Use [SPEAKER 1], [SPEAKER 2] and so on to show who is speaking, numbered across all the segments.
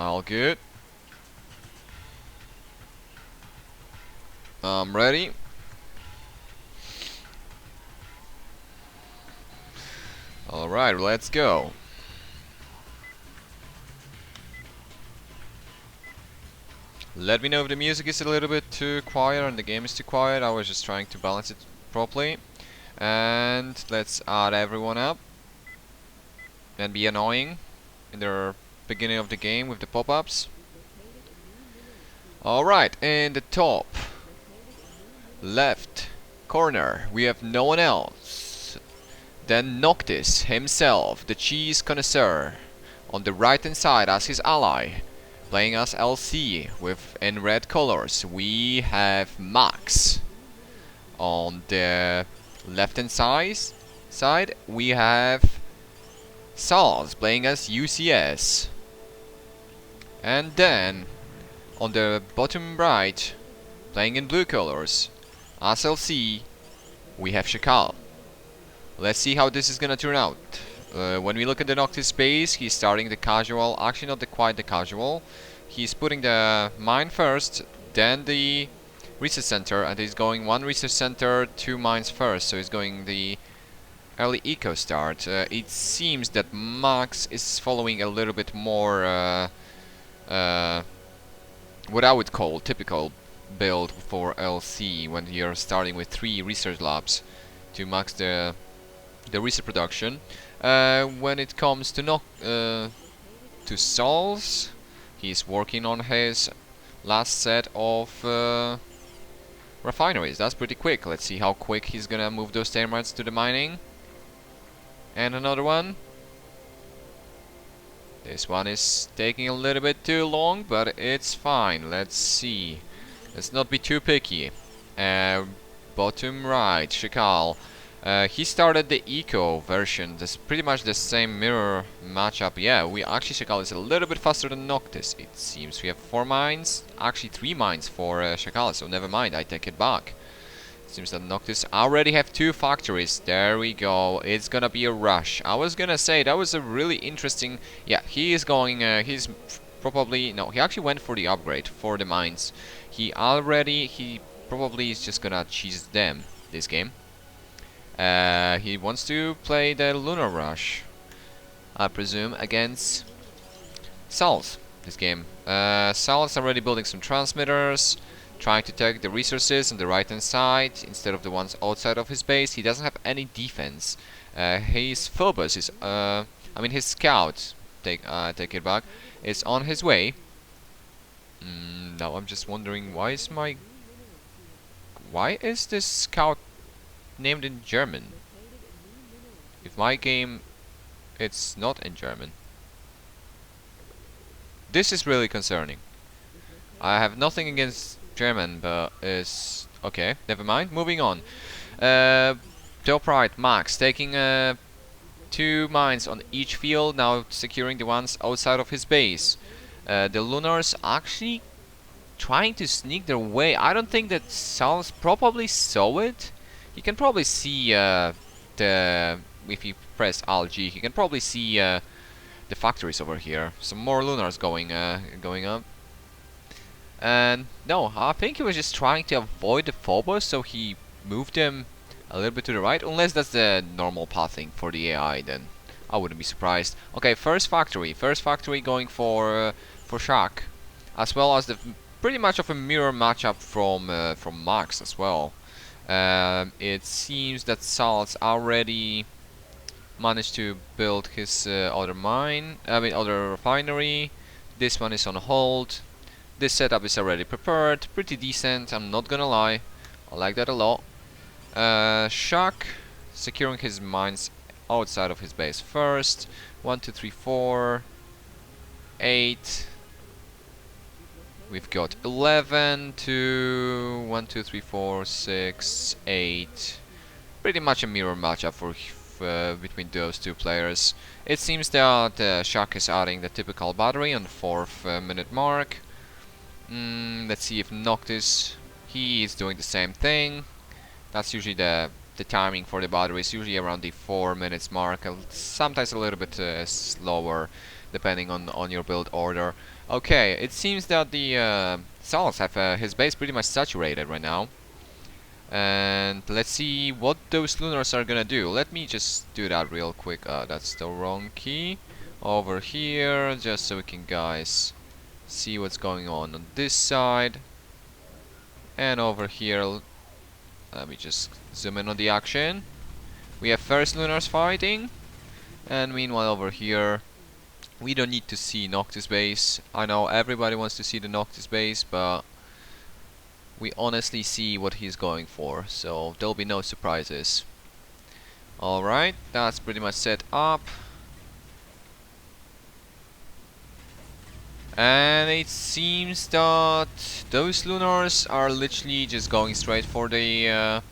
[SPEAKER 1] All good. I'm ready. Alright, let's go. Let me know if the music is a little bit too quiet and the game is too quiet. I was just trying to balance it properly. And let's add everyone up. And be annoying in the beginning of the game with the pop-ups. Alright, in the top left corner we have no one else than Noctis himself, the cheese connoisseur. On the right hand side as his ally, playing as LC with in red colors, we have Max. On the left hand side we have Salz playing as UCS. And then on the bottom right, playing in blue colors as LC, we have Shakal. Let's see how this is gonna turn out. When we look at the Noctis base, he's starting the casual, actually not quite the casual. He's putting the mine first, then the research center, and he's going one research center, 2 mines first, so he's going the early eco start. It seems that Max is following a little bit more what I would call typical build for LC when you're starting with 3 research labs to max the research production. When it comes to Salz, he's working on his last set of refineries. That's pretty quick. Let's see how quick he's gonna move those termites to the mining. And another one. This one is taking a little bit too long, but it's fine. Let's see. Let's not be too picky. Bottom right, Shakal. He started the eco version. That's pretty much the same mirror matchup. Yeah, Shakal is a little bit faster than Noctis. It seems we have 4 mines, actually 3 mines for Shakal. So never mind, I take it back. Seems that Noctis already have 2 factories. There we go. It's gonna be a rush. I was gonna say that was a really interesting. Yeah, he is going. He's probably no. He actually went for the upgrade for the mines. He probably is just gonna cheese them this game. He wants to play the Lunar Rush, I presume, against Salz this game. Salz already building some transmitters, trying to take the resources on the right hand side instead of the ones outside of his base. He doesn't have any defense. His Phobos is, his scout, take it back, is on his way. Now I'm just wondering, why is this scout named in German? If my game, it's not in German. This is really concerning. I have nothing against German, but it's okay. Never mind. Moving on. Top right, Max taking 2 mines on each field, now securing the ones outside of his base. The Lunars actually trying to sneak their way. I don't think that Salz probably saw it. You can probably see if you press Alt G, you can probably see the factories over here. Some more Lunars going up. And no, I think he was just trying to avoid the Phobos, so he moved them a little bit to the right. Unless that's the normal pathing for the AI, then I wouldn't be surprised. Okay, first factory going for Shak, as well as the pretty much of a mirror matchup from Max as well. It seems that Salz already managed to build his other refinery. This one is on hold. This setup is already prepared, pretty decent, I'm not gonna lie. I like that a lot. Shak securing his mines outside of his base first. 1, 2, 3, 4, 8. We've got 11 to 1, 2, 3, 4, 6, 8. Pretty much a mirror matchup for between those 2 players. It seems that Shak is adding the typical battery on the 4th minute mark. Let's see if Noctis, he is doing the same thing. That's usually the timing for the battery is usually around the 4 minutes mark, sometimes a little bit slower depending on your build order. Okay, it seems that the Sals have his base pretty much saturated right now. And let's see what those lunars are gonna do. Let me just do that real quick. That's the wrong key. Over here, just so we can, guys, see what's going on this side. And over here, let me just zoom in on the action. We have first lunars fighting. And meanwhile over here, we don't need to see Noctis base. I know everybody wants to see the Noctis base, but we honestly see what he's going for, so there'll be no surprises. Alright, that's pretty much set up. And it seems that those lunars are literally just going straight for the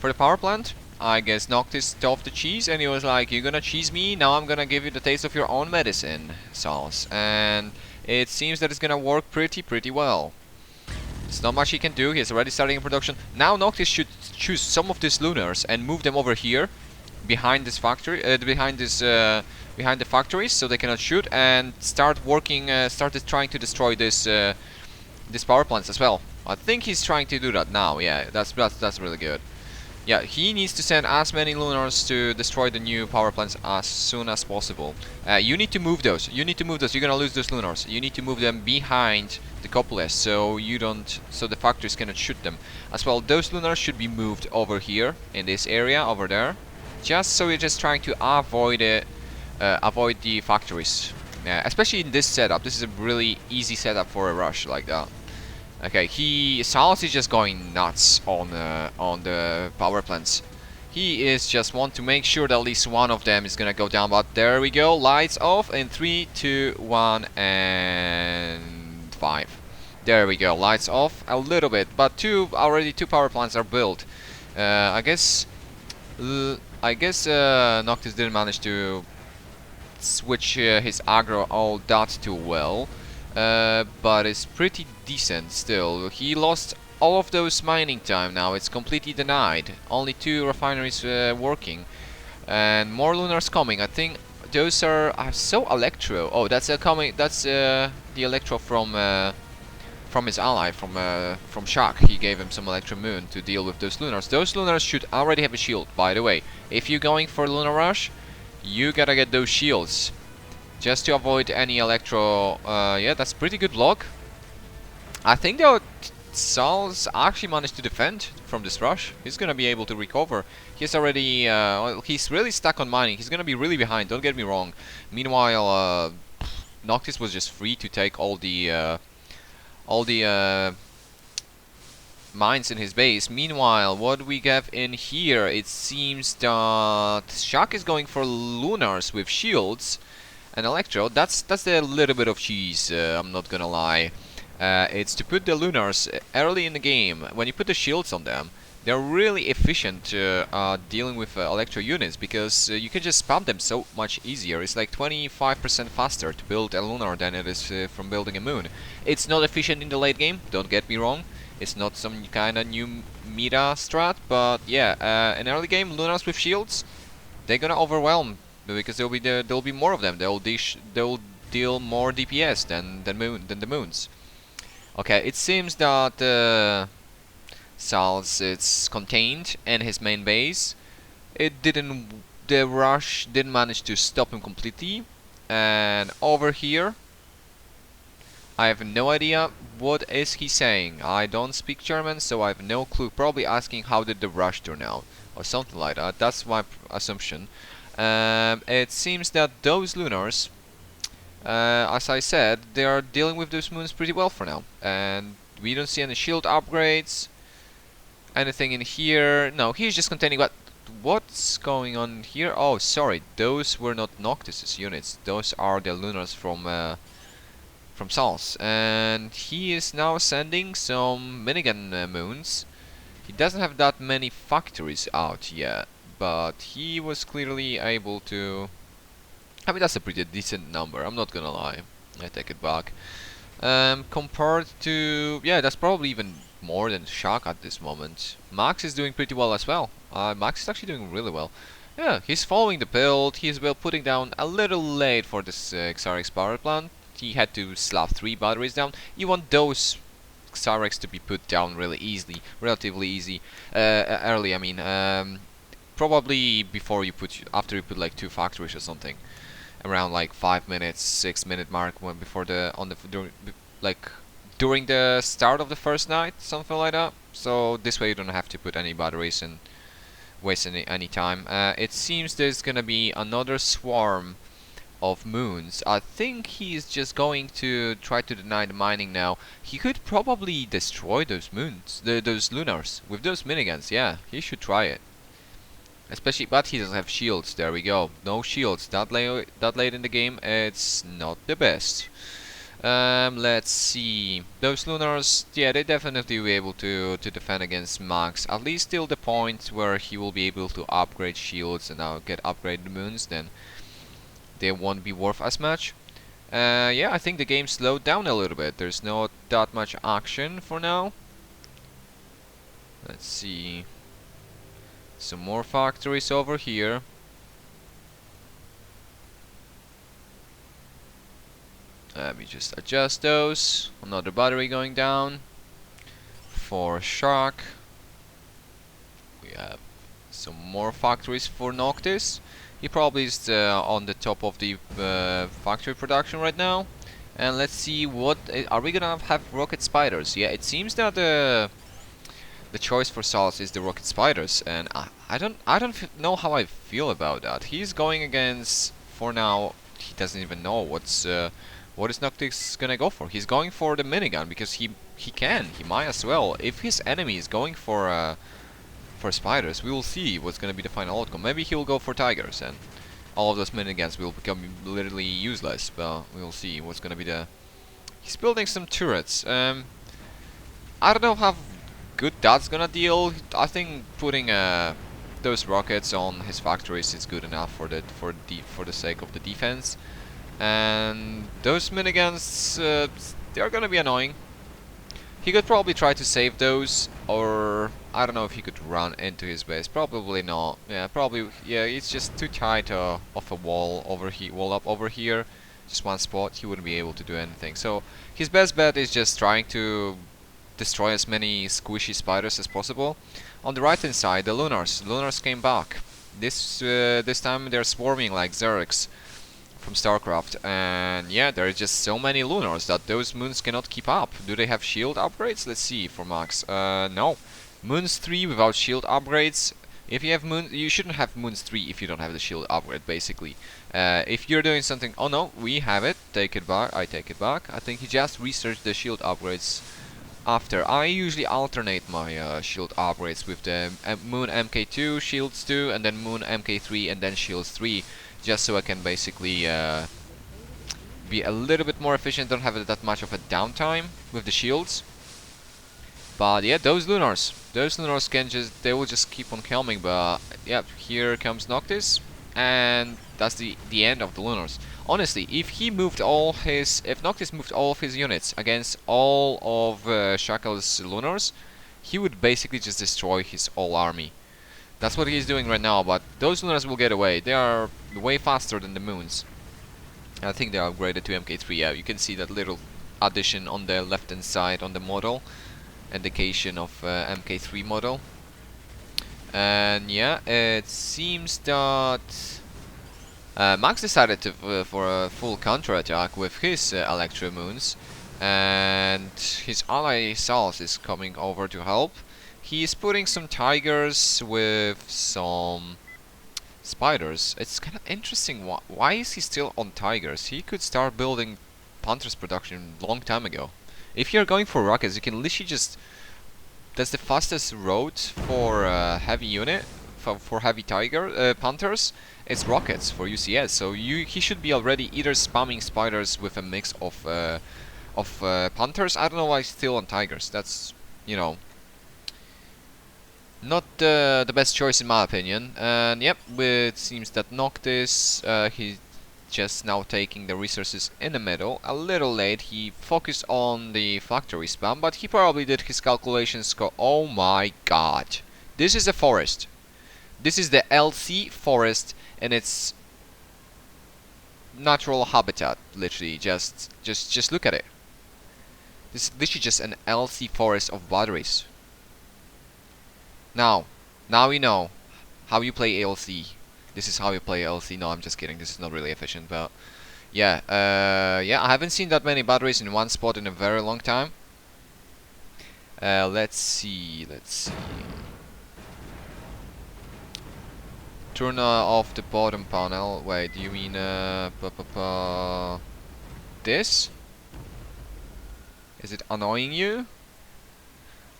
[SPEAKER 1] power plant. I guess Noctis stuffed the cheese and he was like, "You're gonna cheese me? Now I'm gonna give you the taste of your own medicine, Sauce." And it seems that it's gonna work pretty well. There's not much he can do. He's already starting in production. Now Noctis should choose some of these lunars and move them over here, behind this factory, behind the factories, so they cannot shoot, and start working. Started trying to destroy this power plants as well. I think he's trying to do that now. Yeah, that's really good. Yeah, he needs to send as many lunars to destroy the new power plants as soon as possible. You need to move those. You need to move those. You're gonna lose those lunars. You need to move them behind the Copolis, so the factories cannot shoot them. As well, those lunars should be moved over here in this area over there, just so you're just trying to avoid it, avoid the factories. Especially in this setup. This is a really easy setup for a rush like that. Okay, Salas is just going nuts on the power plants. He is just want to make sure that at least one of them is gonna go down. But there we go, lights off in 3, 2, 1, and 5. There we go, lights off a little bit, but already two power plants are built. I guess Noctis didn't manage to switch his aggro all that too well. But it's pretty decent still. He lost all of those mining time now. It's completely denied. Only 2 refineries working. And more lunars coming. I think those are so Electro. Oh, that's coming. That's the Electro from his ally, from Shock. He gave him some Electro Moon to deal with those lunars. Those lunars should already have a shield, by the way. If you're going for Lunar Rush, you gotta get those shields, just to avoid any Electro. Yeah, that's pretty good block. I think though Sal's actually managed to defend from this rush. He's gonna be able to recover. He's already, well, he's really stuck on mining. He's gonna be really behind, don't get me wrong. Meanwhile, Noctis was just free to take all the mines in his base. Meanwhile, what we have in here, it seems that Shock is going for lunars with shields. And Electro, that's a little bit of cheese, I'm not gonna lie. It's to put the lunars early in the game. When you put the shields on them, they're really efficient dealing with Electro units, because you can just spam them so much easier. It's like 25% faster to build a lunar than it is from building a moon. It's not efficient in the late game, don't get me wrong. It's not some kind of new meta strat, but yeah, in early game, lunars with shields, they're gonna overwhelm, because there'll be more of them. They'll deal more DPS than the moons. Okay, it seems that Sal's it's contained in his main base. The rush didn't manage to stop him completely. And over here, I have no idea what is he saying. I don't speak German, so I have no clue. Probably asking how did the rush turn out, or something like that. That's my assumption. It seems that those lunars, as I said, they are dealing with those moons pretty well for now. And we don't see any shield upgrades, anything in here. No, he's just containing what's going on here? Oh, sorry, those were not Noctis's units. Those are the lunars from Sal's. And he is now sending some minigun moons. He doesn't have that many factories out yet, but he was clearly able to... I mean, that's a pretty decent number, I'm not gonna lie. I take it back. Compared to... yeah, that's probably even more than Shock at this moment. Max is doing pretty well as well. Max is actually doing really well. Yeah, he's following the build. He's putting down a little late for this Xarix power plant. he had to slap 3 batteries down. You want those Cyrex to be put down really easily, relatively easy, early. I mean, probably before you put, after you put like 2 factories or something, around like 5 minutes, 6 minute mark, when before the like during the start of the first night, something like that. So this way you don't have to put any batteries and waste any time. It seems there's gonna be another swarm of moons. I think he's just going to try to deny the mining now. He could probably destroy those moons, those lunars, with those miniguns. Yeah, he should try it. Especially, but he doesn't have shields. There we go. No shields. That late in the game, it's not the best. Let's see. Those lunars, yeah, they definitely will be able to defend against Max. At least till the point where he will be able to upgrade shields and now get upgraded moons. Then they won't be worth as much. Yeah, I think the game slowed down a little bit. There's not that much action for now. Let's see. Some more factories over here. Let me just adjust those. Another battery going down. For Shark. We have some more factories for Noctis. He probably is on the top of the factory production right now. And let's see what are we gonna have rocket spiders? Yeah, it seems that the choice for Salas is the rocket spiders, and I don't know how I feel about that. He's going against, for now, he doesn't even know what is Noctis gonna go for. He's going for the minigun because he might as well. If his enemy is going for spiders, we will see what's gonna be the final outcome. Maybe he'll go for tigers, and all of those miniguns will become literally useless. But we will see what's gonna be the. He's building some turrets. I don't know how good that's gonna deal. I think putting those rockets on his factories is good enough for the sake of the defense. And those miniguns, they're gonna be annoying. He could probably try to save those, or I don't know if he could run into his base. Probably not. Yeah, probably. Yeah, it's just too tight of a wall up over here. Just one spot. He wouldn't be able to do anything. So his best bet is just trying to destroy as many squishy spiders as possible. On the right hand side, the Lunars. The Lunars came back. This time they're swarming like Zerix from StarCraft, and yeah, there are just so many Lunars that those moons cannot keep up. Do they have shield upgrades? Let's see for Max. No. Moons 3 without shield upgrades. If you have moon, you shouldn't have moons 3 if you don't have the shield upgrade, basically. If you're doing something, oh no, we have it. Take it back. I take it back. I think he just researched the shield upgrades after. I usually alternate my shield upgrades with the Moon MK2 shields 2, and then Moon MK3, and then shields 3, just so I can basically be a little bit more efficient. Don't have that much of a downtime with the shields. But yeah, those Lunars can just, they will just keep on coming. But yeah, here comes Noctis, and that's the end of the Lunars. Honestly, if Noctis moved all of his units against all of Shackle's Lunars, he would basically just destroy his whole army. That's what he's doing right now, but those Lunars will get away. They are way faster than the moons. I think they are upgraded to MK3. Yeah, you can see that little addition on the left hand side on the model, indication of MK3 model. And yeah, it seems that Max decided for a full counterattack with his Electro Moons, and his ally Salas is coming over to help. He's putting some tigers with some spiders. It's kind of interesting. Why is he still on tigers? He could start building Panthers production long time ago. If you're going for rockets, you can literally just. That's the fastest road for heavy unit, for heavy Panthers. It's rockets for UCS. So he should be already either spamming spiders with a mix of Panthers. I don't know why he's still on tigers. That's, you know, not the best choice in my opinion. And yep, it seems that Noctis, he's just now taking the resources in the middle. A little late, he focused on the factory spam, but he probably did his calculations. Oh my god. This is a forest. This is the LC forest, and it's natural habitat. Literally, just look at it. This is literally just an LC forest of batteries. Now we know how you play ALC. This is how you play ALC. No, I'm just kidding. This is not really efficient, but yeah, yeah. I haven't seen that many batteries in one spot in a very long time. Let's see. Turn off the bottom panel. Wait, do you mean this? Is it annoying you?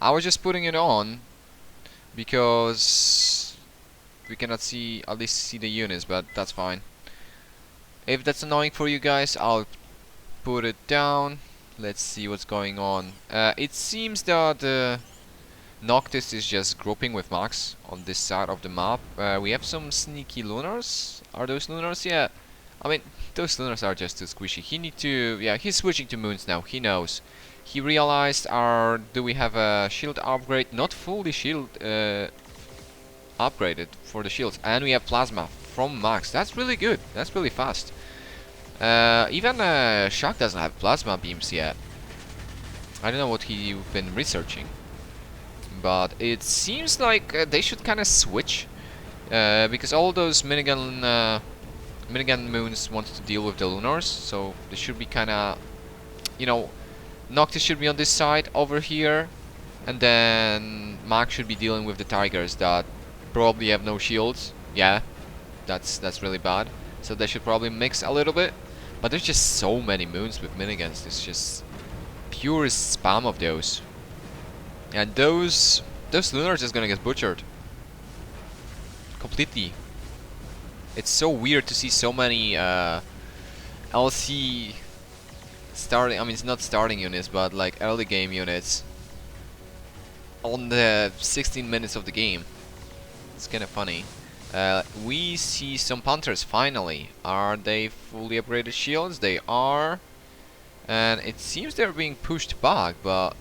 [SPEAKER 1] I was just putting it on because we cannot see, at least see the units, but that's fine. If that's annoying for you guys, I'll put it down. Let's see what's going on. It seems that Noctis is just grouping with Max on this side of the map. We have some sneaky lunars. Are those lunars? Yeah. I mean, those lunars are just too squishy. He need to... Yeah, he's switching to moons now. He knows. He realized do we have a shield upgrade? Not fully shield upgraded for the shields. And we have plasma from Max. That's really good. That's really fast. Even Shock doesn't have plasma beams yet. I don't know what he's been researching. But it seems like they should kind of switch. Because all those minigun moons want to deal with the lunars. So they should be kind of... You know... Noctis should be on this side over here, and then Max should be dealing with the tigers that probably have no shields. Yeah, that's really bad. So they should probably mix a little bit. But there's just so many moons with miniguns. It's just pure spam of those, and those lunars are just gonna get butchered completely. It's so weird to see so many LC starting, I mean, it's not starting units, but like early game units on the 16 minutes of the game. It's kind of funny. We see some Panthers finally. Are they fully upgraded shields? They are. And it seems they're being pushed back, but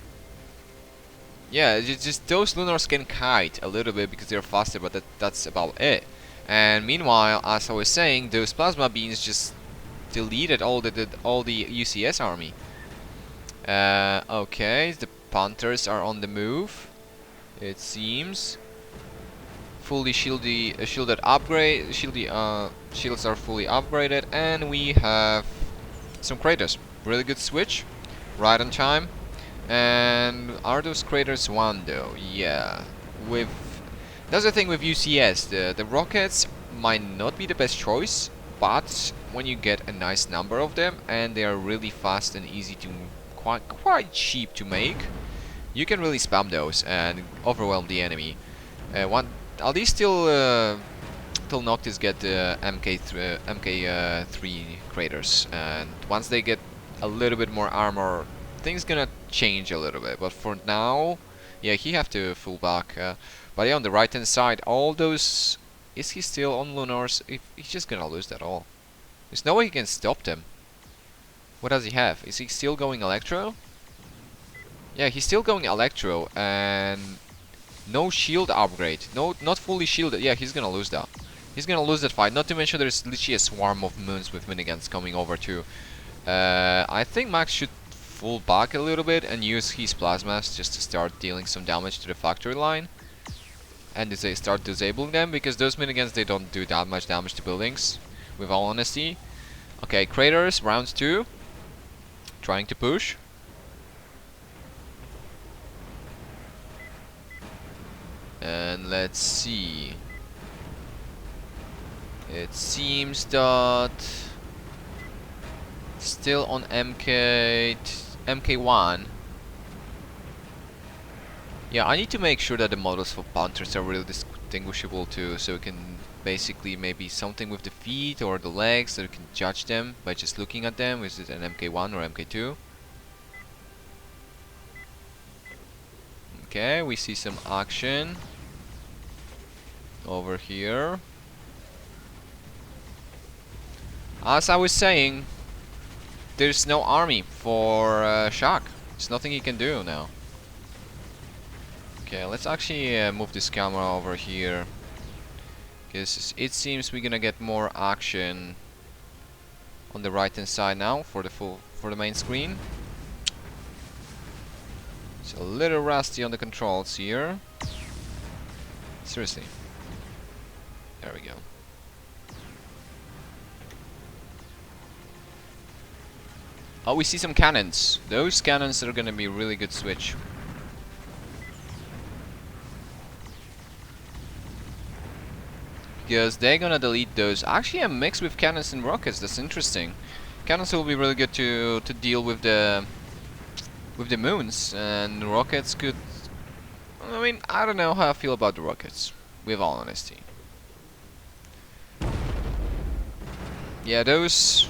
[SPEAKER 1] yeah, just those lunars can kite a little bit because they're faster, but that's about it. And meanwhile, as I was saying, those plasma beams just deleted all the UCS army. Okay, the Panthers are on the move. It seems fully shielded upgrade. Shields are fully upgraded, and we have some craters. Really good switch, right on time. And are those craters one though? Yeah. That's the thing with UCS. The rockets might not be the best choice. But when you get a nice number of them and they are really fast and easy to quite cheap to make, you can really spam those and overwhelm the enemy. At least till Noctis get the MK3 craters, and once they get a little bit more armor, things gonna change a little bit. But for now, yeah, he have to full back. But yeah, on the right hand side, all those. Is he still on lunars? He's just gonna lose that all. There's no way he can stop them. What does he have? Is he still going Electro? Yeah, he's still going Electro, and no shield upgrade. No, not fully shielded. Yeah, he's gonna lose that. He's gonna lose that fight. Not to mention there's literally a swarm of moons with miniguns coming over too. I think Max should full back a little bit and use his plasmas just to start dealing some damage to the factory line. And they start disabling them, because those miniguns, they don't do that much damage to buildings, with all honesty. Okay, craters, round 2. Trying to push. And let's see. It seems that still on MK1. Yeah, I need to make sure that the models for Panthers are really distinguishable too, so we can basically maybe something with the feet or the legs, so you can judge them by just looking at them. Is it an MK1 or MK2? Okay, we see some action over here. As I was saying, there's no army for Shock. There's nothing he can do now. Okay, let's actually move this camera over here, because it seems we're gonna get more action on the right hand side now for the main screen. It's a little rusty on the controls here. Seriously. There we go. Oh, we see some cannons. Those cannons are gonna be a really good switch. Because they're gonna delete those. Actually, a mix with cannons and rockets. That's interesting. Cannons will be really good to deal with the moons, and rockets could. I mean, I don't know how I feel about the rockets, with all honesty. Yeah, those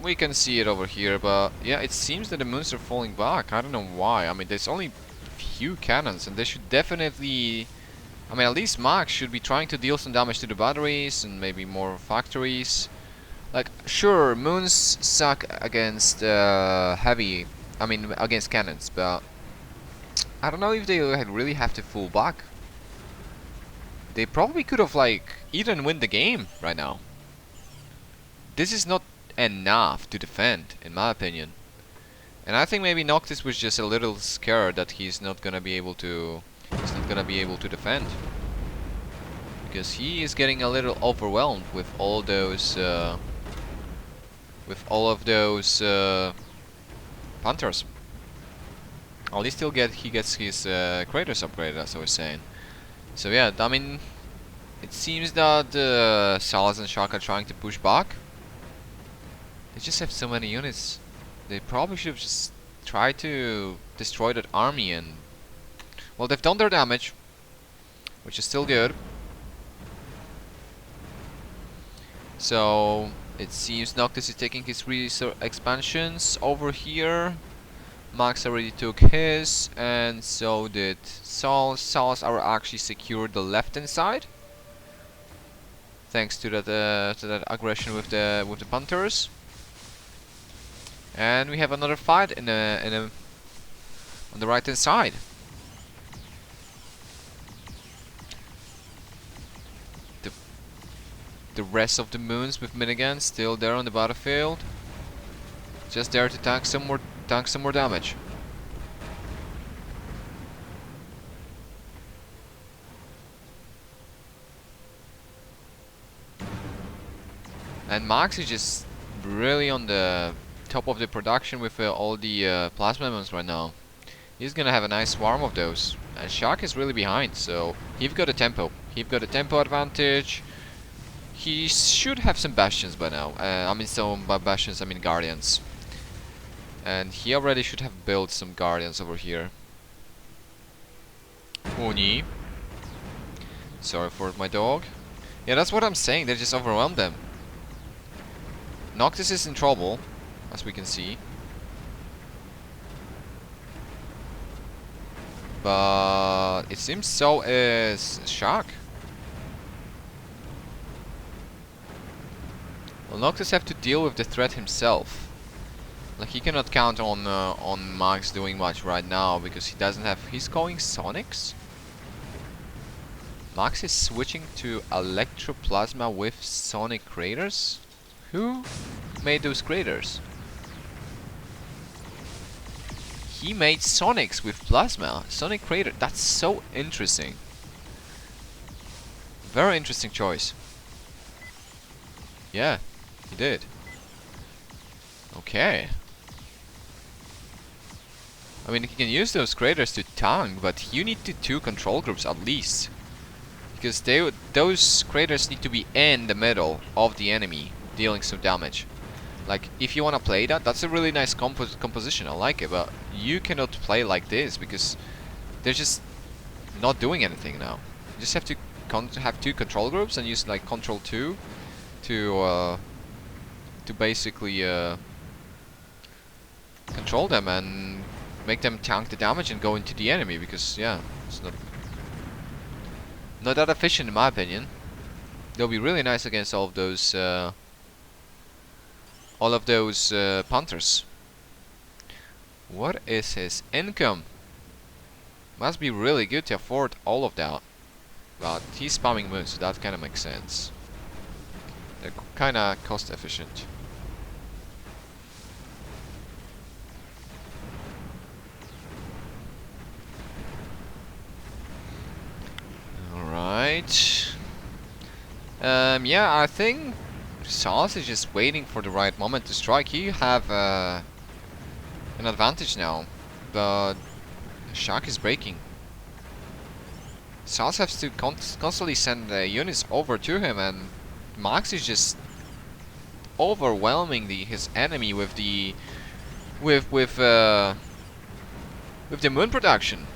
[SPEAKER 1] we can see it over here, but yeah, it seems that the moons are falling back. I don't know why. I mean, there's only few cannons, and they should definitely. I mean, at least Max should be trying to deal some damage to the batteries and maybe more factories. Like, sure, moons suck against heavy. I mean, against cannons, but I don't know if they really have to fall back. They probably could have like even win the game right now. This is not enough to defend, in my opinion. And I think maybe Noctis was just a little scared that he's not gonna be able to. He's not gonna be able to defend, because he is getting a little overwhelmed with all those. With all of those Panthers. At least he gets his Kratos upgraded, as I was saying. So yeah, I mean, it seems that Salas and Shock are trying to push back. They just have so many units. They probably should have just tried to destroy that army, and well, they've done their damage, which is still good. So it seems Noctis is taking his resource expansions over here. Max already took his, and so did Saul. Saul's are actually secured the left hand side, thanks to that aggression with the Panthers. And we have another fight on the right hand side. The rest of the moons with miniguns still there on the battlefield, just there to tank some more damage. And Max is just really on the top of the production with all the plasma moons right now. He's gonna have a nice swarm of those, and Shock is really behind, so he's got a tempo. He's got a tempo advantage. He should have some bastions by now. I mean, by bastions, I mean guardians. And he already should have built some guardians over here. Uni. Sorry for my dog. Yeah, that's what I'm saying. They just overwhelmed them. Noctis is in trouble, as we can see. But it seems so is Shock. Well, Noctis have to deal with the threat himself. Like, he cannot count on Max doing much right now, because he doesn't have. He's going Sonics. Max is switching to Electroplasma with Sonic Craters. Who made those craters? He made Sonics with Plasma. Sonic Crater. That's so interesting. Very interesting choice. Yeah, he did. Okay. I mean, he can use those craters to tank, but you need two control groups at least. Because those craters need to be in the middle of the enemy, dealing some damage. Like, if you want to play that, that's a really nice composition, I like it, but you cannot play like this, because they're just not doing anything now. You just have to have two control groups and use, like, Control 2 to basically control them and make them tank the damage and go into the enemy, because, yeah, it's not that efficient in my opinion. They'll be really nice against all of those Panthers. What is his income? Must be really good to afford all of that. But he's spamming moons, so that kind of makes sense. They're kind of cost efficient. Right. Yeah, I think Sauce is just waiting for the right moment to strike. You have an advantage now, but Shaq is breaking. Sauce has to constantly send units over to him, and Max is just overwhelming his enemy with the with the moon production.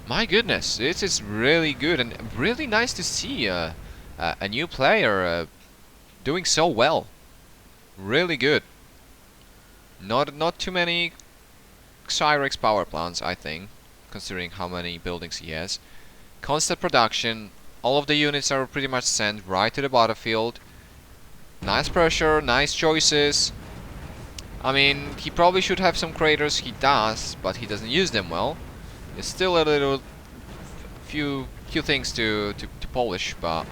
[SPEAKER 1] My goodness, this is really good and really nice to see a new player doing so well. Really good. Not too many Cyrex power plants, I think, considering how many buildings he has. Constant production. All of the units are pretty much sent right to the battlefield. Nice pressure, nice choices. I mean, he probably should have some craters. He does, but he doesn't use them well. It's still a little few things to polish, but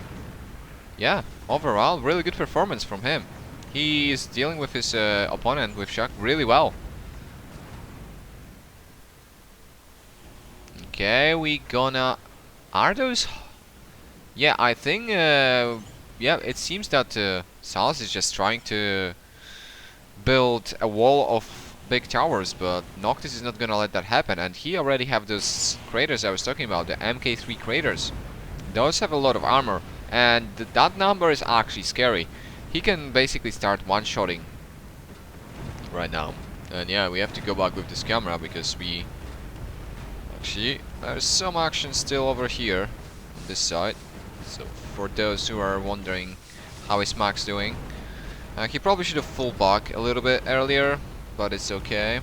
[SPEAKER 1] yeah, overall, really good performance from him. He is dealing with his opponent, with Shaq, really well. Okay, we gonna... Are those... Yeah, I think... yeah, it seems that Salz is just trying to build a wall of big towers, but Noctis is not gonna let that happen, and he already have those craters I was talking about, the MK3 craters. Those have a lot of armor, and that number is actually scary. He can basically start one-shotting right now. And yeah, we have to go back with this camera because we... Actually, there's some action still over here on this side. So for those who are wondering how is Max doing, he probably should have full back a little bit earlier, but it's okay.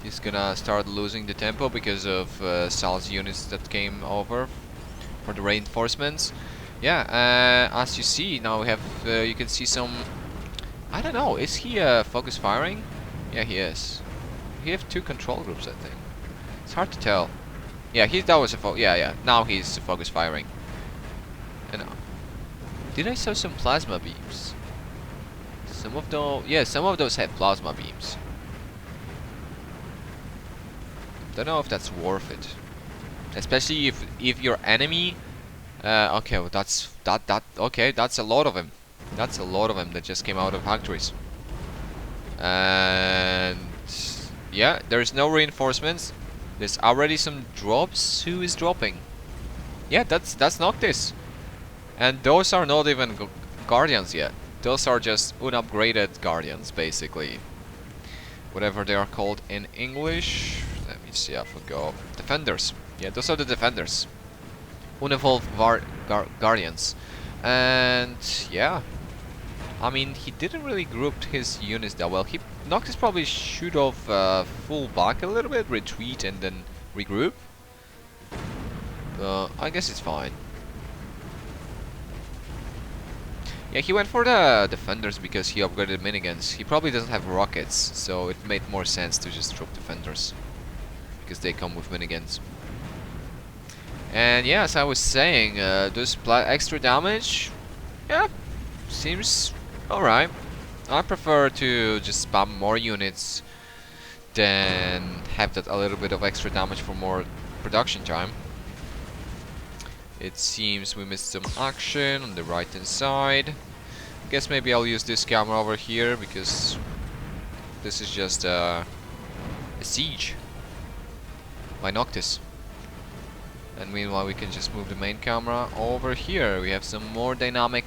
[SPEAKER 1] He's gonna start losing the tempo because of Sal's units that came over for the reinforcements. Yeah, as you see now we have, you can see some... I don't know, is he focus firing? Yeah, he is. We have two control groups, I think. It's hard to tell. Yeah, that was a yeah. Now he's focus firing. And did I saw some plasma beams? Some of those, yeah, some of those had plasma beams. Don't know if that's worth it, especially if your enemy. Okay, well that's okay. That's a lot of them. That's a lot of them that just came out of factories. And yeah, there's no reinforcements. There's already some drops. Who is dropping? Yeah, that's Noctis. And those are not even guardians yet. Those are just unupgraded guardians, basically. Whatever they are called in English. Let me see, I forgot. Defenders. Yeah, those are the defenders. Unevolved guardians. And yeah. I mean, he didn't really group his units that well. Noctis probably should have full back a little bit, retreat and then regroup. But I guess it's fine. Yeah, he went for the defenders because he upgraded miniguns. He probably doesn't have rockets, so it made more sense to just drop defenders because they come with miniguns. And yeah, as I was saying, those extra damage, yeah, seems alright. I prefer to just spam more units than have that a little bit of extra damage for more production time. It seems we missed some action on the right hand side. I guess maybe I'll use this camera over here because this is just a siege by Noctis. And meanwhile we can just move the main camera over here. We have some more dynamic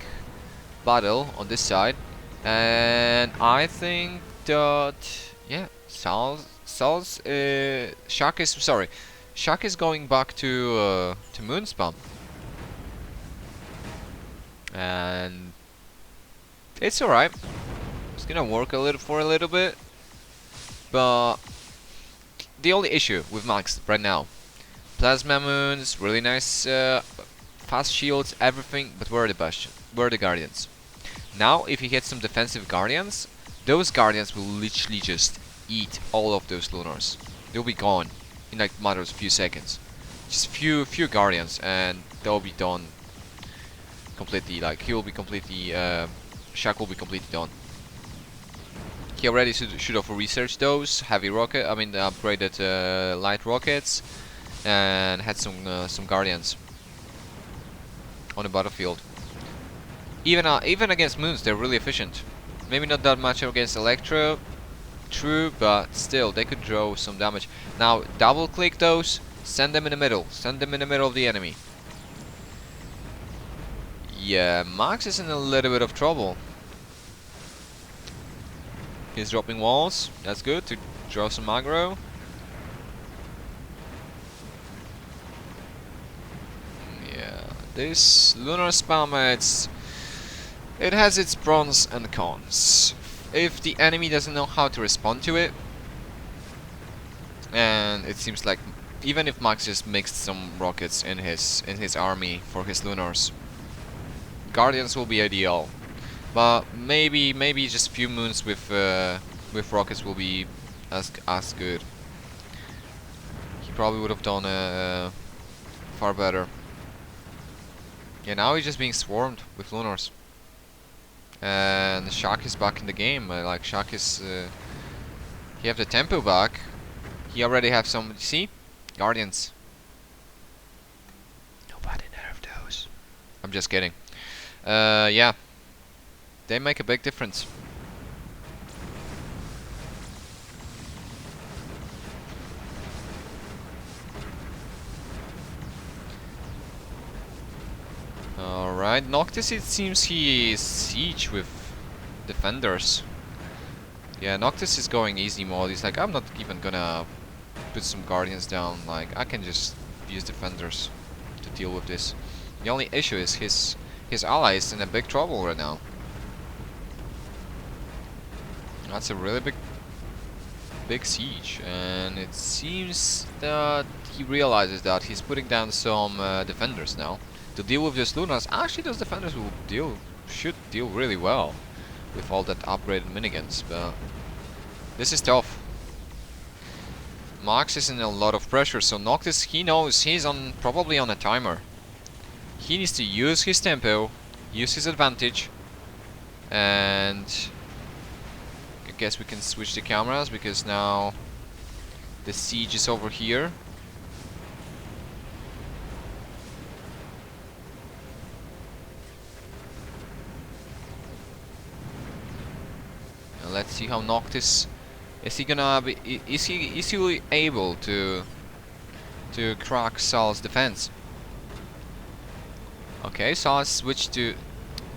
[SPEAKER 1] battle on this side. And I think that, yeah, Shaq is going back to Moonspam. And it's alright. It's gonna work for a little bit. But the only issue with Max right now, plasma moons, really nice fast shields, everything, but where are the Bastion? Where are the Guardians? Now if he hits some defensive Guardians, those Guardians will literally just eat all of those Lunars. They'll be gone in like matters of few seconds. Just few Guardians and they'll be done completely. Like he will be completely Shaq will be completely done. He already should have researched those heavy rocket. I mean upgraded light rockets and had some Guardians. on the battlefield. Even against moons, they're really efficient. Maybe not that much against Electro, true, but still, they could draw some damage. Now, double click those, send them in the middle. Send them in the middle of the enemy. Yeah, Max is in a little bit of trouble. He's dropping walls, that's good, to draw some aggro. Yeah, this lunar spam, it has its pros and cons. If the enemy doesn't know how to respond to it, and it seems like even if Max just mixed some rockets in his army for his lunars, Guardians will be ideal. But maybe just few moons with rockets will be as good. He probably would have done far better. Yeah, now he's just being swarmed with lunars. And Shak is back in the game. Like Shak is, he have the tempo back. He already have some. See, Guardians. Nobody nerfed those. I'm just kidding. Yeah, they make a big difference. Alright, Noctis, it seems he is siege with defenders. Yeah, Noctis is going easy mode. He's like, I'm not even gonna put some Guardians down. Like, I can just use defenders to deal with this. The only issue is his ally is in a big trouble right now. That's a really big siege, and it seems that he realizes that he's putting down some defenders now to deal with these Lunas. Actually, those defenders should deal really well with all that upgraded miniguns, but this is tough. Max is in a lot of pressure, so Noctis, he knows he's probably on a timer. He needs to use his tempo, use his advantage, and I guess we can switch the cameras because now the siege is over here. And let's see how Noctis is he gonna be. Is he able to crack Sal's defense? Okay, Sal switched to.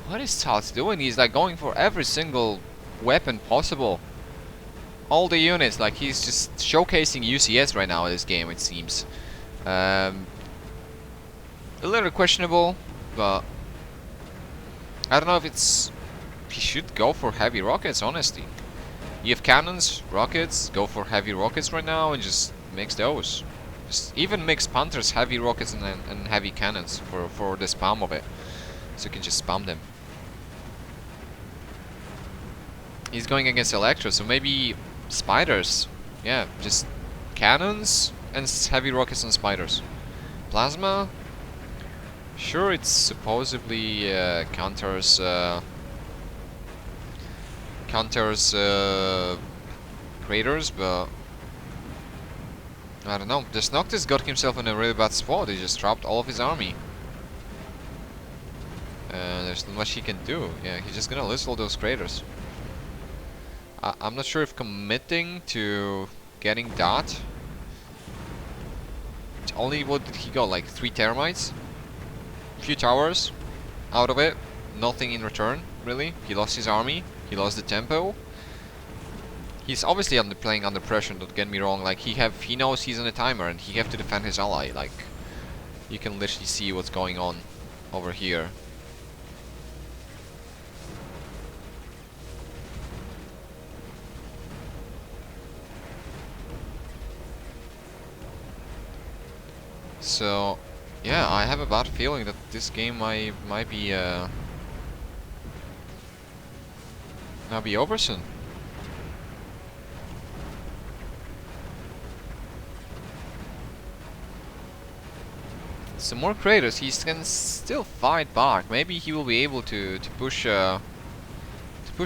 [SPEAKER 1] What is Sal doing? He's like going for every single weapon possible. All the units, like he's just showcasing UCS right now in this game, it seems. A little questionable, but I don't know if it's. He should go for heavy rockets, honestly. You have cannons, rockets, go for heavy rockets right now and just mix those. Just even mix Panthers, heavy rockets and heavy cannons for the spam of it. So you can just spam them. He's going against Electro, so maybe spiders. Yeah, just cannons and heavy rockets and spiders. Plasma? Sure, it's supposedly counters craters, but I don't know. This Noctis got himself in a really bad spot. He just trapped all of his army. There's not much he can do. Yeah, he's just gonna lose all those craters. I'm not sure if committing to getting that. Only what did he got? Like 3 termites, few towers out of it. Nothing in return, really. He lost his army. He lost the tempo. He's obviously playing under pressure, don't get me wrong. Like he knows he's on a timer and he have to defend his ally. Like you can literally see what's going on over here. So yeah, I have a bad feeling that this game might be over soon. Some more craters. He can still fight back. Maybe he will be able to push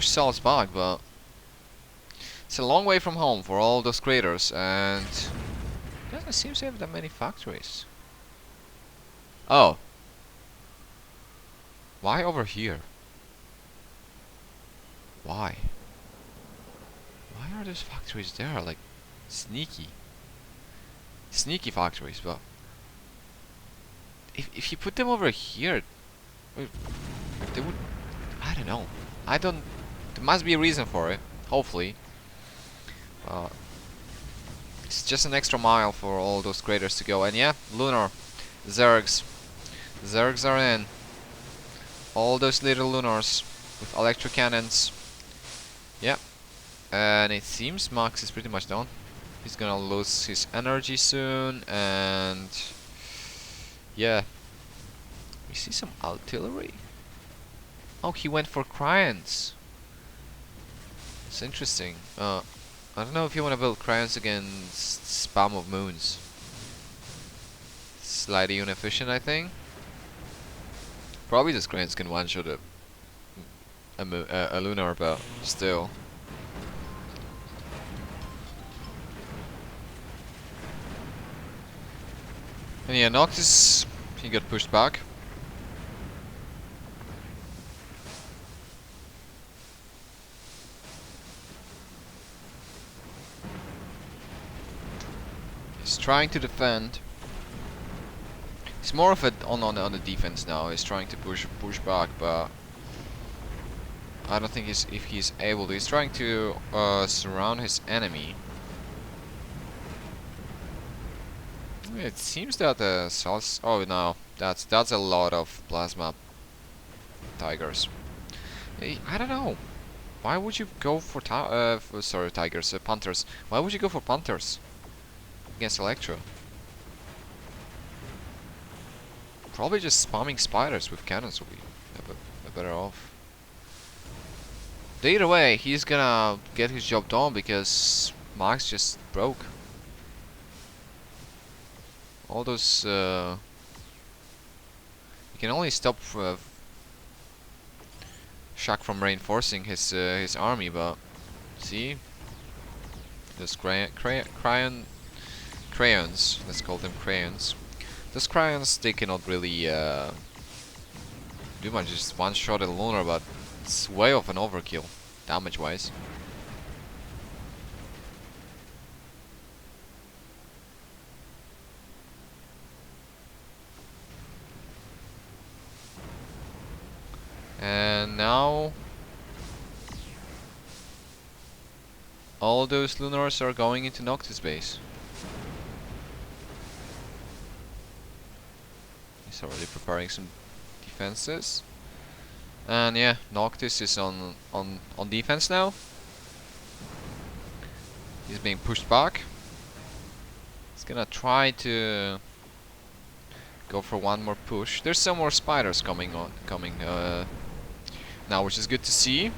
[SPEAKER 1] Sal's back, but it's a long way from home for all those craters, and doesn't seem to have that many factories. Oh. Why over here? Why? Why are those factories there? Like, sneaky. Sneaky factories, but... If you put them over here... They would... I don't know. I don't... There must be a reason for it. Hopefully. It's just an extra mile for all those craters to go. And yeah, lunar. Zergs. Zergs are in. All those little lunars with electro cannons. Yeah. And it seems Max is pretty much done. He's gonna lose his energy soon, and yeah. We see some artillery. Oh, he went for Cryans. It's interesting. I don't know if you want to build Cryans against spam of moons. Slightly inefficient, I think. Probably this Cryans can one-shot a lunar, but still. And yeah, Noctis, he got pushed back. He's trying to defend. He's more of on the defense now. He's trying to push back, but I don't think if he's able to. He's trying to surround his enemy. It seems that the cells. Oh no, that's a lot of plasma tigers. I don't know. Why would you go for tigers, panthers? Why would you go for panthers against Electro? Probably just spamming spiders with cannons will be better off. But either way, he's gonna get his job done because Max just broke. All those you can only stop Shaq from reinforcing his army, but see, those crayons, let's call them crayons. Those crayons, they cannot really do much. Just one shot at lunar, but it's way off an overkill damage wise. And now all those lunars are going into Noctis base. He's already preparing some defenses. And yeah, Noctis is on defense now. He's being pushed back. He's gonna try to go for one more push. There's some more spiders coming now, which is good to see.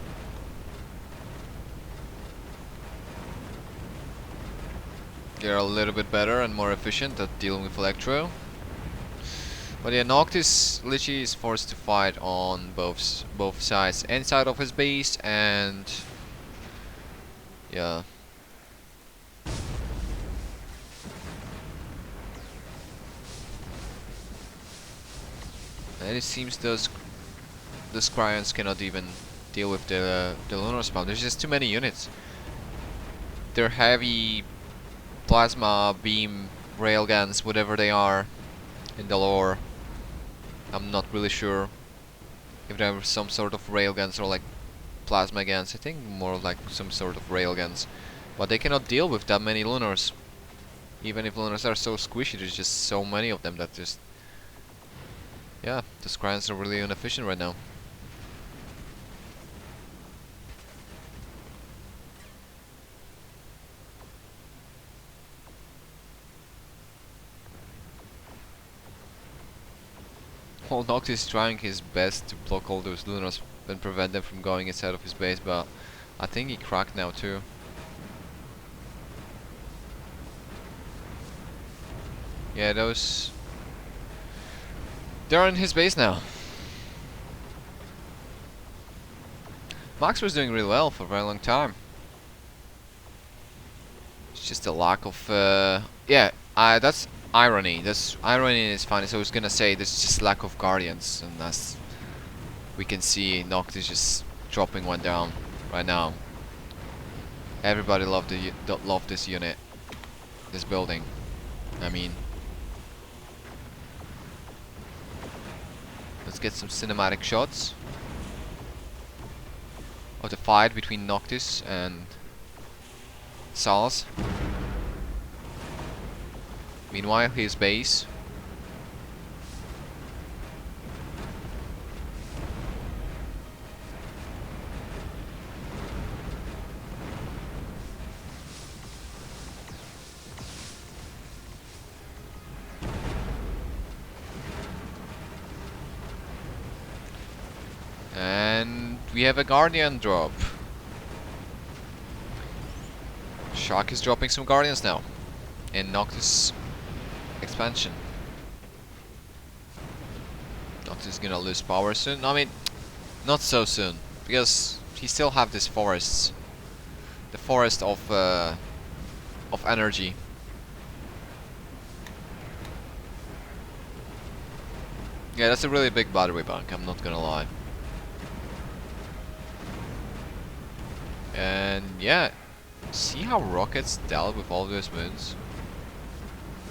[SPEAKER 1] They're a little bit better and more efficient at dealing with Electro. But yeah, Noctis literally is forced to fight on both sides, inside of his base and yeah. And it seems those Cryons cannot even deal with the lunar spam. There's just too many units. They're heavy plasma beam railguns, whatever they are in the lore. I'm not really sure if they're some sort of railguns or like plasma guns. I think more like some sort of railguns. But they cannot deal with that many lunars. Even if lunars are so squishy, there's just so many of them that just... yeah, the Cryons are really inefficient right now. Well, Noctis is trying his best to block all those lunars and prevent them from going inside of his base, but I think he cracked now too. Yeah, those... they're in his base now. Max was doing really well for a very long time. It's just a lack of... yeah, that's irony. That's irony is funny. So I was gonna say there's just lack of guardians, and that's We can see Noctis just dropping one down right now. Everybody love this unit, this building. I mean, let's get some cinematic shots of the fight between Noctis and Sals. Meanwhile, his base. And we have a Guardian drop. Shark is dropping some Guardians now in Noctis expansion. Noctis is gonna lose power soon. I mean, not so soon, because he still have these forests. The forest of energy. Yeah, that's a really big battery bank, I'm not gonna lie. And yeah, see how Rockets dealt with all those moons?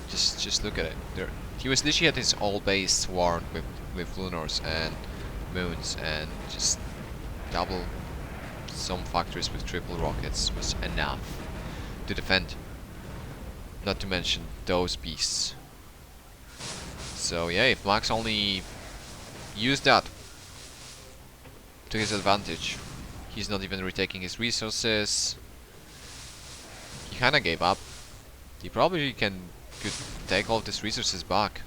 [SPEAKER 1] Just look at it. He was literally at his old base swarmed with lunars and moons, and just double some factories with triple rockets was enough to defend. Not to mention those beasts. So yeah, if Max only used that to his advantage, he's not even retaking his resources. He kinda gave up. He probably could take all of his resources back.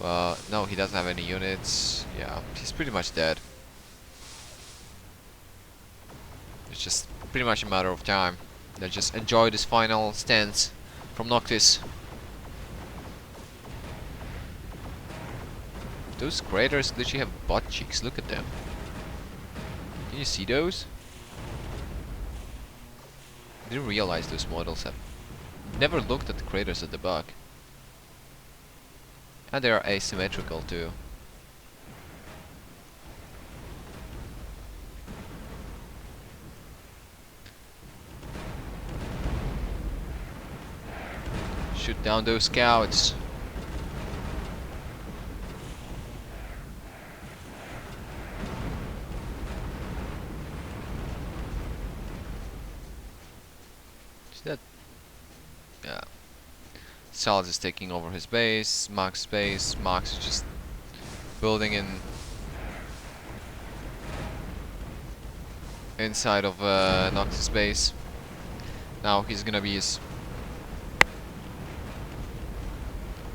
[SPEAKER 1] Well, no, he doesn't have any units. Yeah, he's pretty much dead. It's just pretty much a matter of time. Let's just enjoy this final stance from Noctis. Those craters literally have butt cheeks, look at them. Can you see those? I didn't realize those models have never looked at the craters at the back. And they are asymmetrical too. Shoot down those scouts. Is that? Yeah. Salad is taking over his base, Max's base. Max is just building inside of Noctis' base. Now he's gonna be his.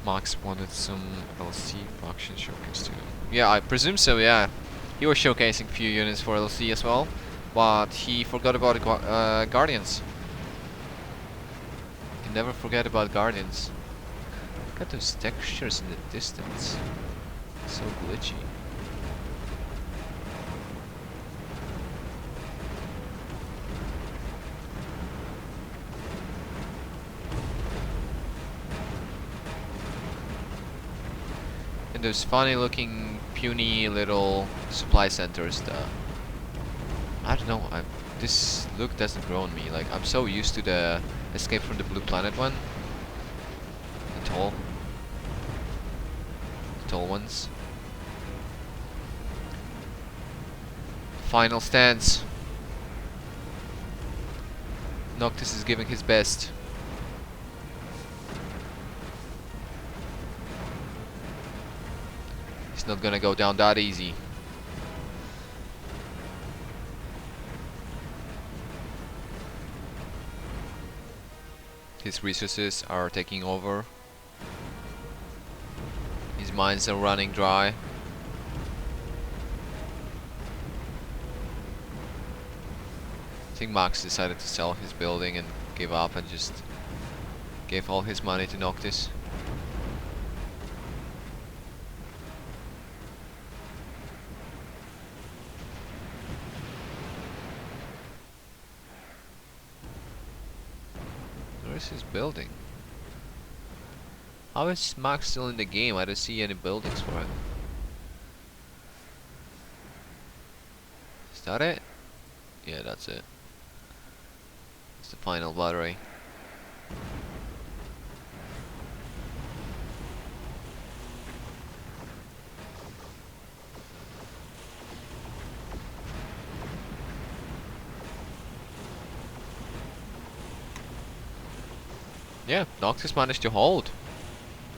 [SPEAKER 1] Max wanted some LC faction showcase too. Yeah, I presume so, yeah. He was showcasing a few units for LC as well, but he forgot about the Guardians. You can never forget about Guardians. Look at those textures in the distance. So glitchy. Those funny looking puny little supply centers that I don't know, this look doesn't grow on me. Like, I'm so used to the Escape from the Blue Planet one. The tall ones. Final stance. Noctis is giving his best. It's not gonna go down that easy. His resources are taking over. His mines are running dry. I think Max decided to sell his building and give up and just gave all his money to Noctis. Where's his building? How is Max still in the game? I don't see any buildings for him. that it? Yeah, that's it. It's the final battery. Yeah, Noctis managed to hold.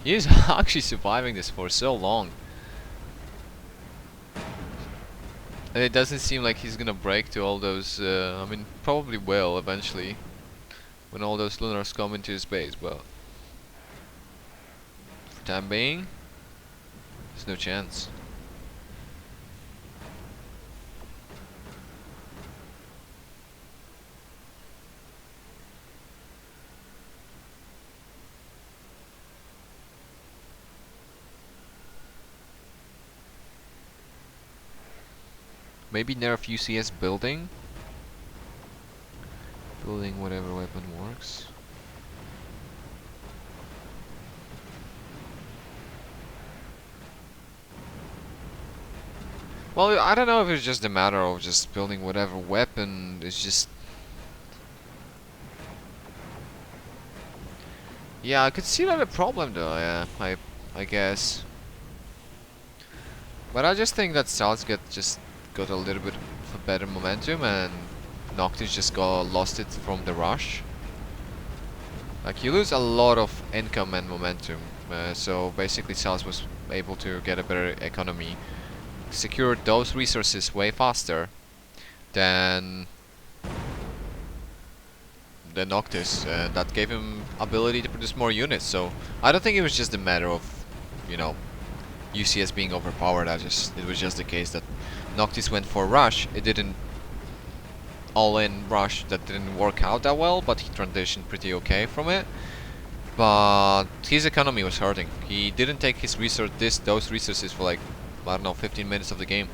[SPEAKER 1] He is actually surviving this for so long. And it doesn't seem like he's gonna break to all those, I mean, probably will eventually. When all those lunars come into his base, but... for the time being, there's no chance. Maybe nerf UCS building? Building whatever weapon works. Well, I don't know if it's just a matter of just building whatever weapon. It's just... yeah, I could see that a problem though, yeah, I guess. But I just think that Salzgitt just got a little bit of a better momentum and Noctis just got lost it from the rush. Like, you lose a lot of income and momentum, so basically Salz was able to get a better economy, secured those resources way faster than Noctis. That gave him ability to produce more units, so I don't think it was just a matter of, you know, UCS being overpowered. It was just the case that Noctis went for rush. It didn't all-in rush, that didn't work out that well, but he transitioned pretty okay from it. But his economy was hurting. He didn't take his those resources for like, I don't know, 15 minutes of the game.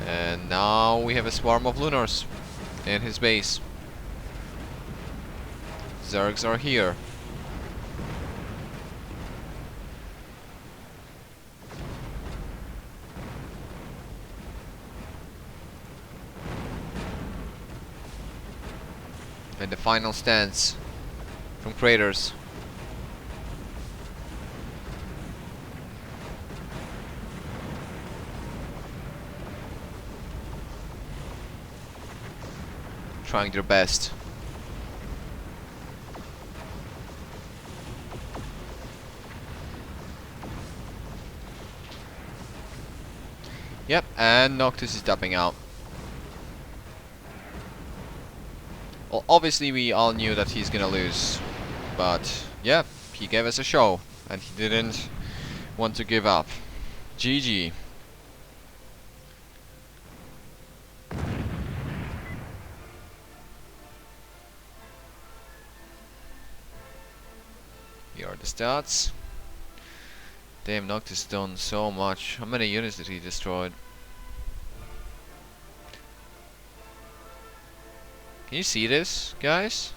[SPEAKER 1] And now we have a swarm of Lunars in his base. Zergs are here. And the final stance from Craters. Trying their best. Yep, and Noctis is tapping out. Well, obviously we all knew that he's gonna lose, but yeah, he gave us a show, and he didn't want to give up. GG. Here are the stats. Damn, Noctis done so much. How many units did he destroy? Can you see this, guys?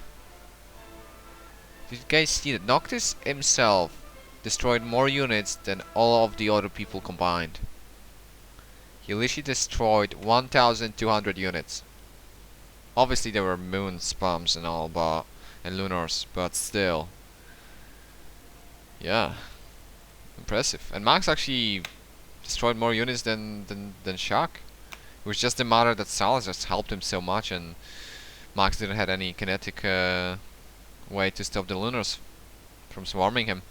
[SPEAKER 1] Did you guys see that? Noctis himself destroyed more units than all of the other people combined. He literally destroyed 1,200 units. Obviously there were moon spams and all, but and lunars, but still. Yeah. Impressive. And Max actually destroyed more units than Shaq. It was just a matter that Salaz just helped him so much, and Max didn't have any kinetic way to stop the Lunars from swarming him.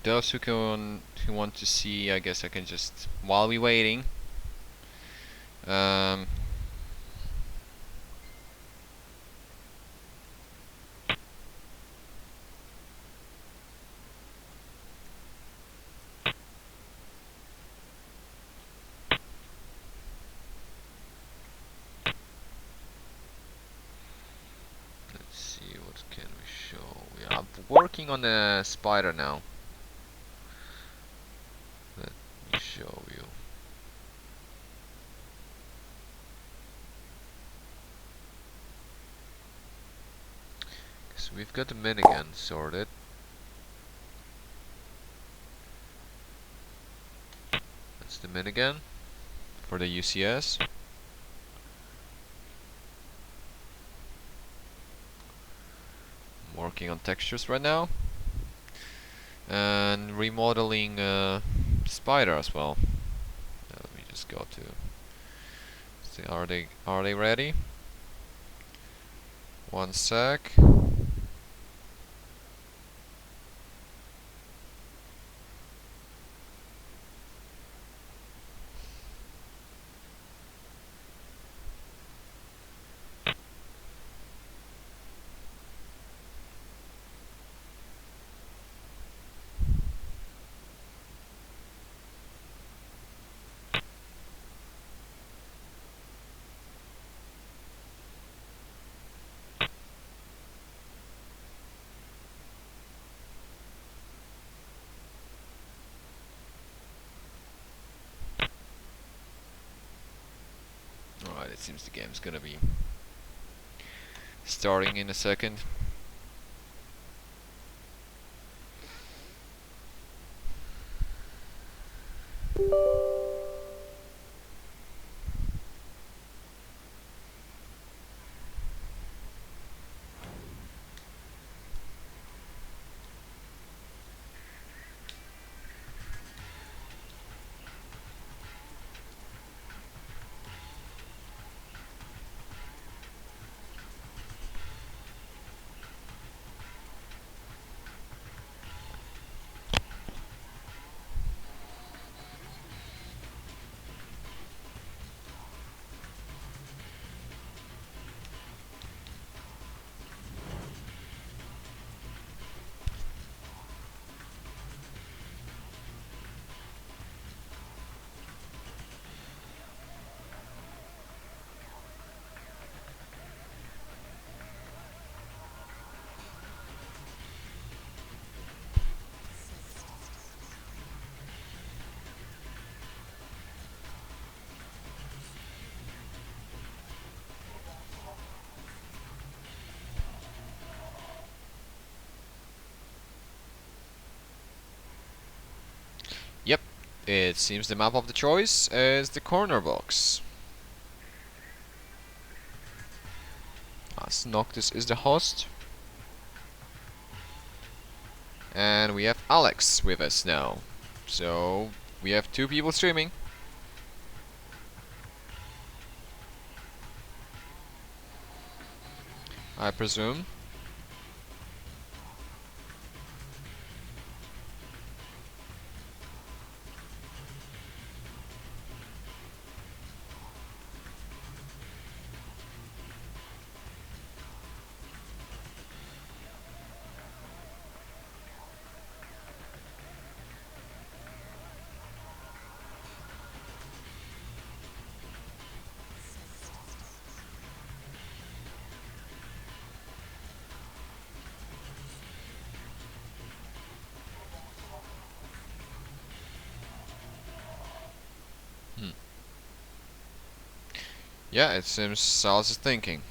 [SPEAKER 1] those who want to see, I guess I can just, while we waiting, um, let's see, what can we show? Yeah, I'm working on a spider now. Let me show you. So we've got the minigun sorted. That's the minigun for the UCS. I'm working on textures right now. And remodeling spider as well. Let me just go to see, are they ready? One sec. Alright, it seems the game's gonna be starting in a second. Yep, it seems the map of the choice is the corner box. As Noctis is the host. And we have Alex with us now. So we have 2 people streaming. I presume. Yeah, it seems Sal's is thinking.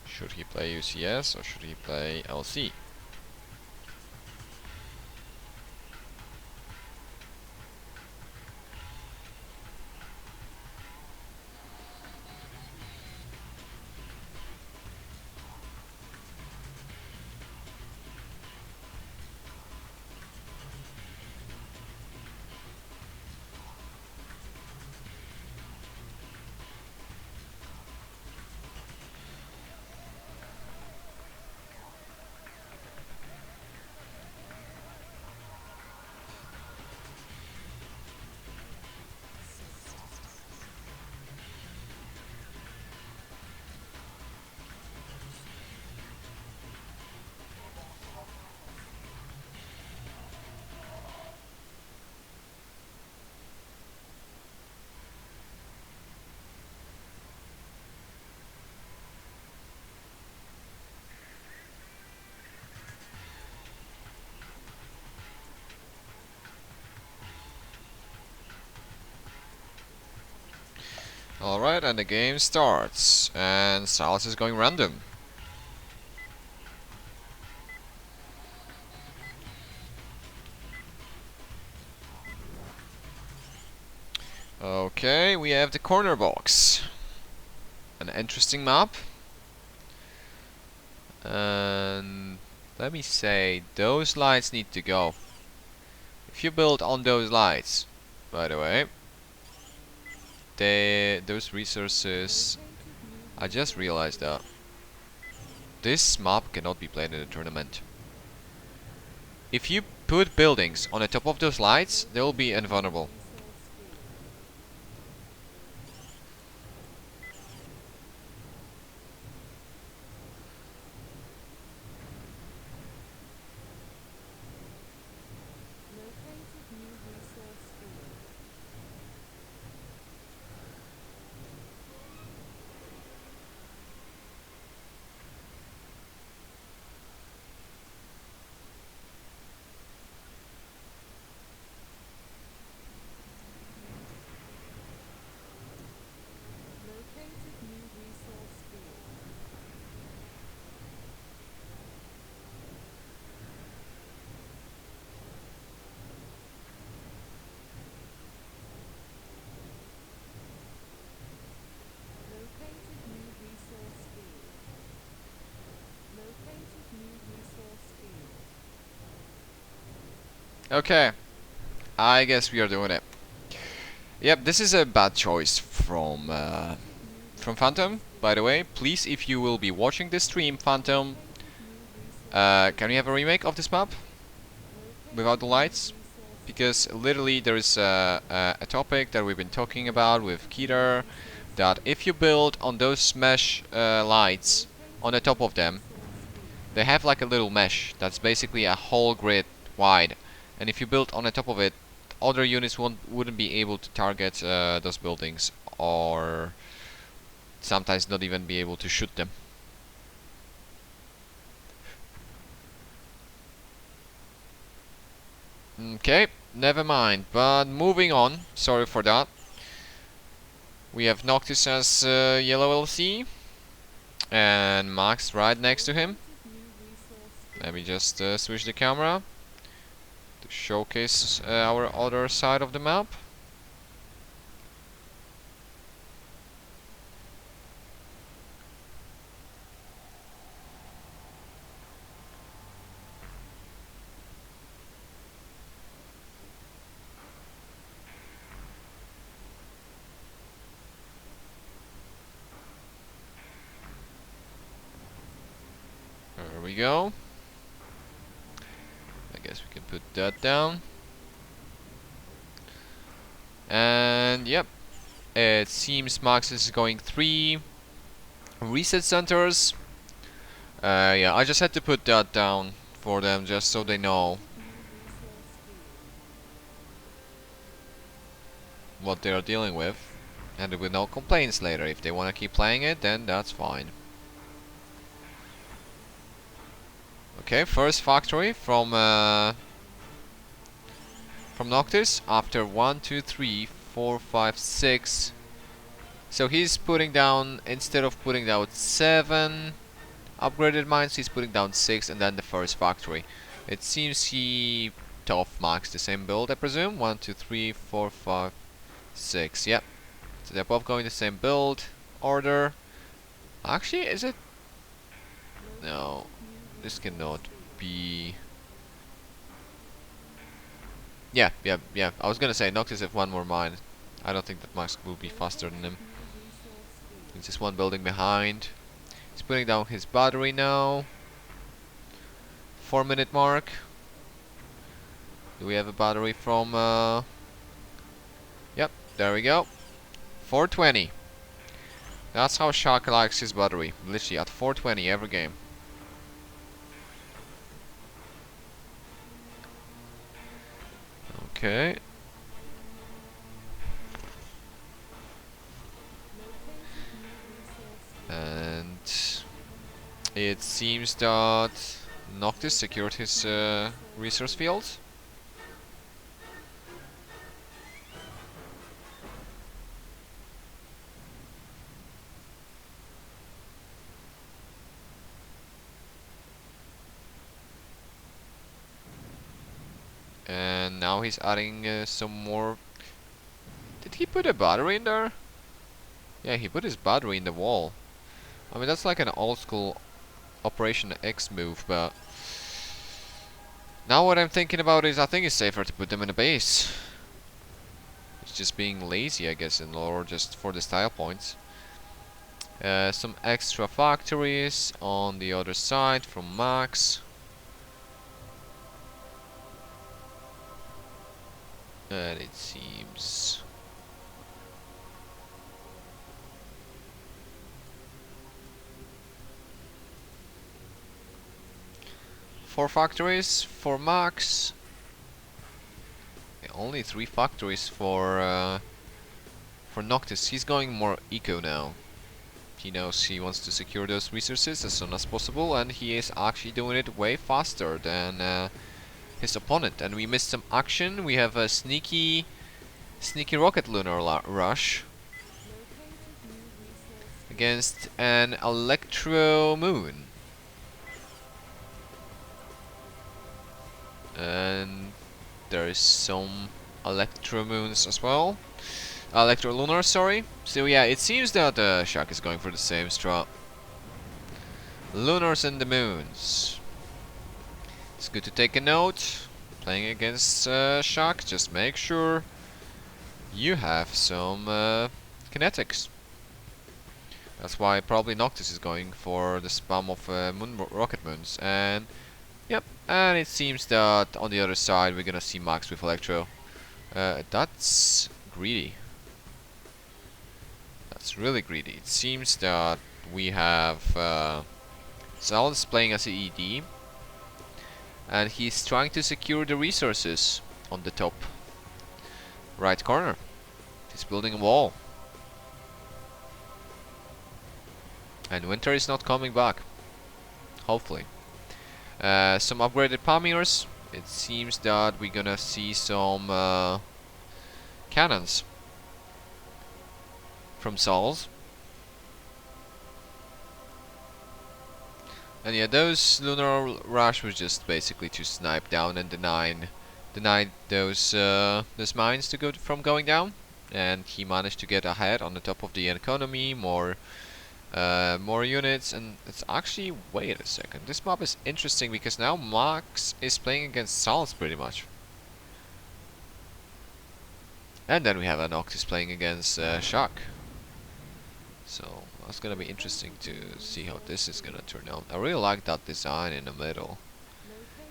[SPEAKER 1] Should he play UCS or should he play LC? Alright, and the game starts. And Silas is going random. Okay, we have the corner box. An interesting map. And let me say, those lights need to go. If you build on those lights, by the way, those resources, I just realized that this map cannot be played in a tournament. If you put buildings on the top of those lights, they will be invulnerable. Okay, I guess we are doing it. Yep, this is a bad choice from Phantom. By the way, please, if you will be watching this stream, Phantom, can we have a remake of this map without the lights? Because literally there is a topic that we've been talking about with Keter, that if you build on those mesh lights on the top of them, they have like a little mesh that's basically a whole grid wide, and if you build on the top of it, other units wouldn't be able to target those buildings, or sometimes not even be able to shoot them. Okay, never mind, but moving on, sorry for that. We have Noctis as yellow LC, and Max right next to him. Let me just switch the camera to showcase our other side of the map. There we go. I guess we can put that down. And yep, it seems Max is going 3 reset centers. Yeah, I just had to put that down for them just so they know what they are dealing with, and there will no complaints later. If they want to keep playing it, then that's fine. Okay, first factory from Noctis after 1, 2, 3, 4, 5, 6. So he's putting down, instead of putting down 7 upgraded mines, he's putting down 6 and then the first factory. It seems he tough max the same build, I presume. 1, 2, 3, 4, 5, 6. Yep. So they're both going the same build order. Actually, is it? No. This cannot be. Yeah. I was gonna say Noctis have one more mine. I don't think that Max will be faster than him. He's just one building behind. He's putting down his battery now. 4-minute mark. Do we have a battery from Yep, there we go. 420. That's how Shaka likes his battery. Literally at 420 every game. Okay. And it seems that Noctis secured his resource fields. and now he's adding some more. Did he put a battery in there? Yeah, he put his battery in the wall. I mean, that's like an old school Operation X move, but now what I'm thinking about is I think it's safer to put them in a base. It's just being lazy, I guess, or just for the style points. Some extra factories on the other side from Max. And it seems... Four factories for Max. Yeah, only 3 factories for Noctis. He's going more eco now. He knows he wants to secure those resources as soon as possible, and he is actually doing it way faster than his opponent. And we missed some action. We have a sneaky rocket lunar rush against an Electro Moon. And there is some Electro Moons as well. Electro Lunar, sorry. So yeah, it seems that Shaq is going for the same strat. Lunars and the Moons. It's good to take a note. Playing against Shaq, just make sure you have some kinetics. That's why probably Noctis is going for the spam of rocket moons. And yep, and it seems that on the other side we're gonna see Max with Electro. That's greedy. That's really greedy. It seems that we have Sal's playing as a ED, and he's trying to secure the resources on the top right corner. He's building a wall. And Winter is not coming back. Hopefully. Some upgraded Pamirs. It seems that we're gonna see some cannons from Sal's. And yeah, those Lunar Rush was just basically to snipe down and deny those mines to go from going down. And he managed to get ahead on the top of the economy, more units, and it's actually, wait a second, this map is interesting because now Max is playing against Sal's pretty much. And then we have a Noctis playing against Shaq. So that's gonna be interesting to see how this is gonna turn out. I really like that design in the middle.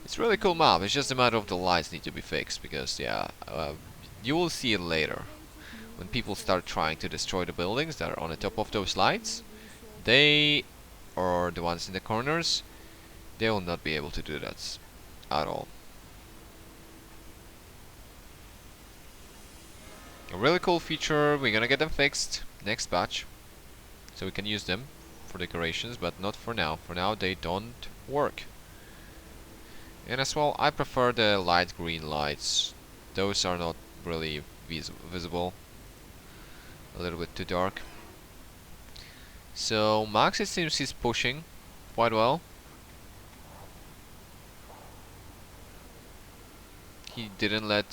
[SPEAKER 1] It's a really cool map. It's just a matter of the lights need to be fixed because yeah, you will see it later when people start trying to destroy the buildings that are on the top of those lights. They, or the ones in the corners, they will not be able to do that at all. A really cool feature. We're gonna get them fixed next batch, so we can use them for decorations, but not for now. For now they don't work. And as well, I prefer the light green lights. Those are not really visible. A little bit too dark. So Max, it seems he's pushing quite well. He didn't let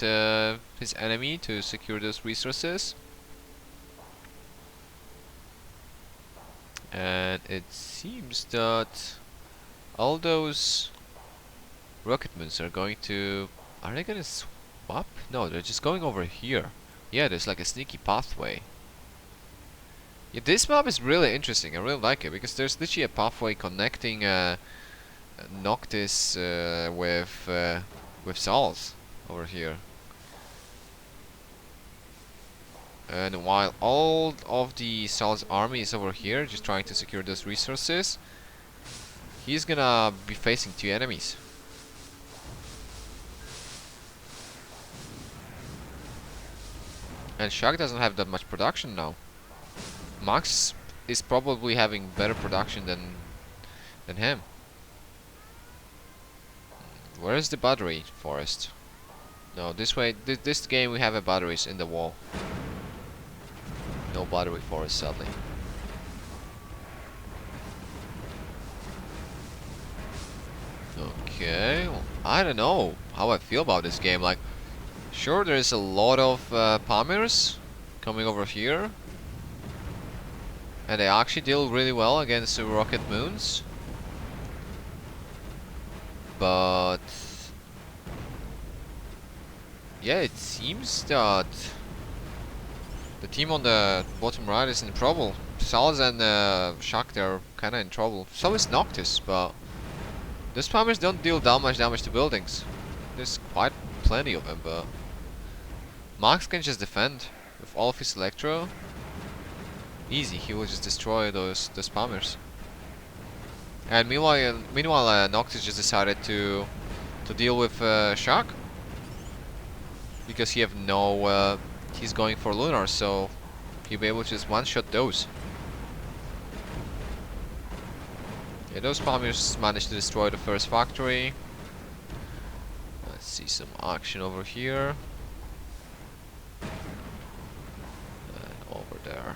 [SPEAKER 1] his enemy to secure those resources. And it seems that all those rocket moons are going to... Are they gonna swap? No, they're just going over here. Yeah, there's like a sneaky pathway. Yeah, this map is really interesting. I really like it because there's literally a pathway connecting Noctis with Sal's over here. And while all of the Sal's army is over here, just trying to secure those resources, he's gonna be facing 2 enemies. And Shaq doesn't have that much production now. Max is probably having better production than him. Where is the battery forest? No, this way. This game we have a batteries in the wall. No battery forest, sadly. Okay, well, I don't know how I feel about this game. Like, Sure, there's a lot of Pamirs coming over here. And they actually deal really well against the rocket moons. But yeah, it seems that the team on the bottom right is in trouble. Salz and Shak, they're kinda in trouble. So is Noctis, but those spammers don't deal that much damage to buildings. There's quite plenty of them, but Max can just defend with all of his Electro. Easy, he will just destroy those spammers. And meanwhile, Noctis just decided to deal with Shak because he have no. He's going for Lunar, so he'll be able to just one-shot those. Yeah, those spammers managed to destroy the first factory. Let's see some action over here. And over there.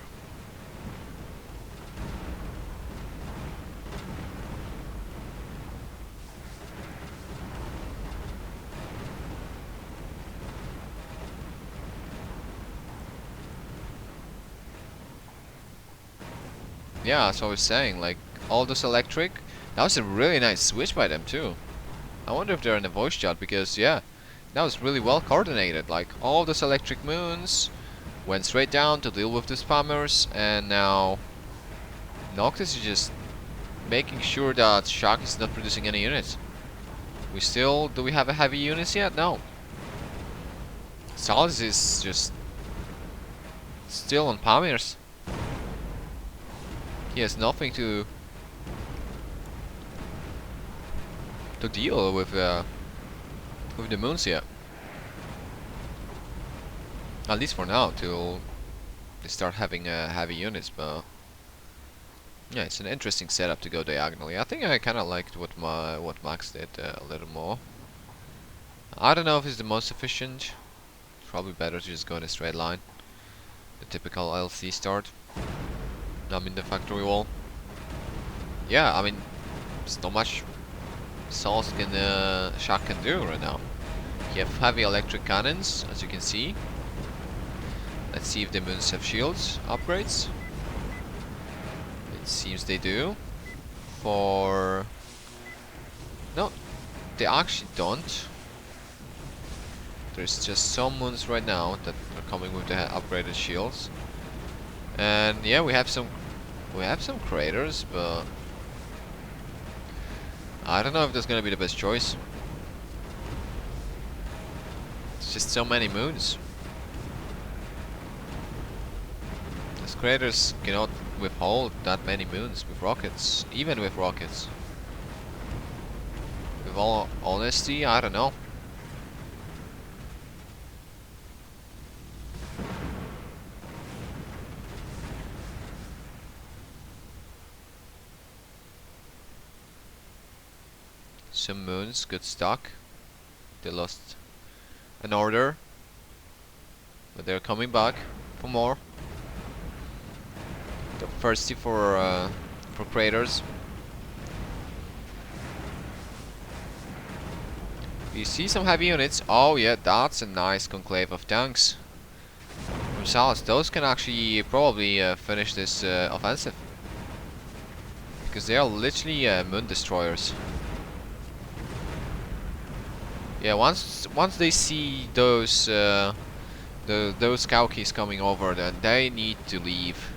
[SPEAKER 1] Yeah, that's what I was saying, like, all those electric, that was a really nice switch by them too. I wonder if they're in a voice chat, because yeah, that was really well coordinated, like, all those electric moons went straight down to deal with the spammers, and now Noctis is just making sure that Shak is not producing any units. Do we have a heavy units yet? No. Salz is just still on Pamirs. He has nothing to deal with the moons yet. At least for now, till they start having heavy units. But yeah, it's an interesting setup to go diagonally. I think I kind of liked what Max did a little more. I don't know if it's the most efficient. Probably better to just go in a straight line. The typical LC start. I mean the factory wall. Yeah, I mean, there's not much Salz can Shak can do right now. You have heavy electric cannons, as you can see. Let's see if the moons have shields upgrades. It seems they do. No, they actually don't. There's just some moons right now that are coming with the upgraded shields. And yeah, we have some craters, but I don't know if that's gonna be the best choice. It's just so many moons. These craters cannot withhold that many moons with rockets, even with rockets. With all honesty, I don't know. Some moons got stuck. They lost an order, but they're coming back for more. They're thirsty for craters. You see some heavy units. Oh yeah, that's a nice conclave of tanks from Salz. Those can actually probably finish this offensive, because they are literally moon destroyers. Yeah, once they see those Kaukis coming over, then they need to leave,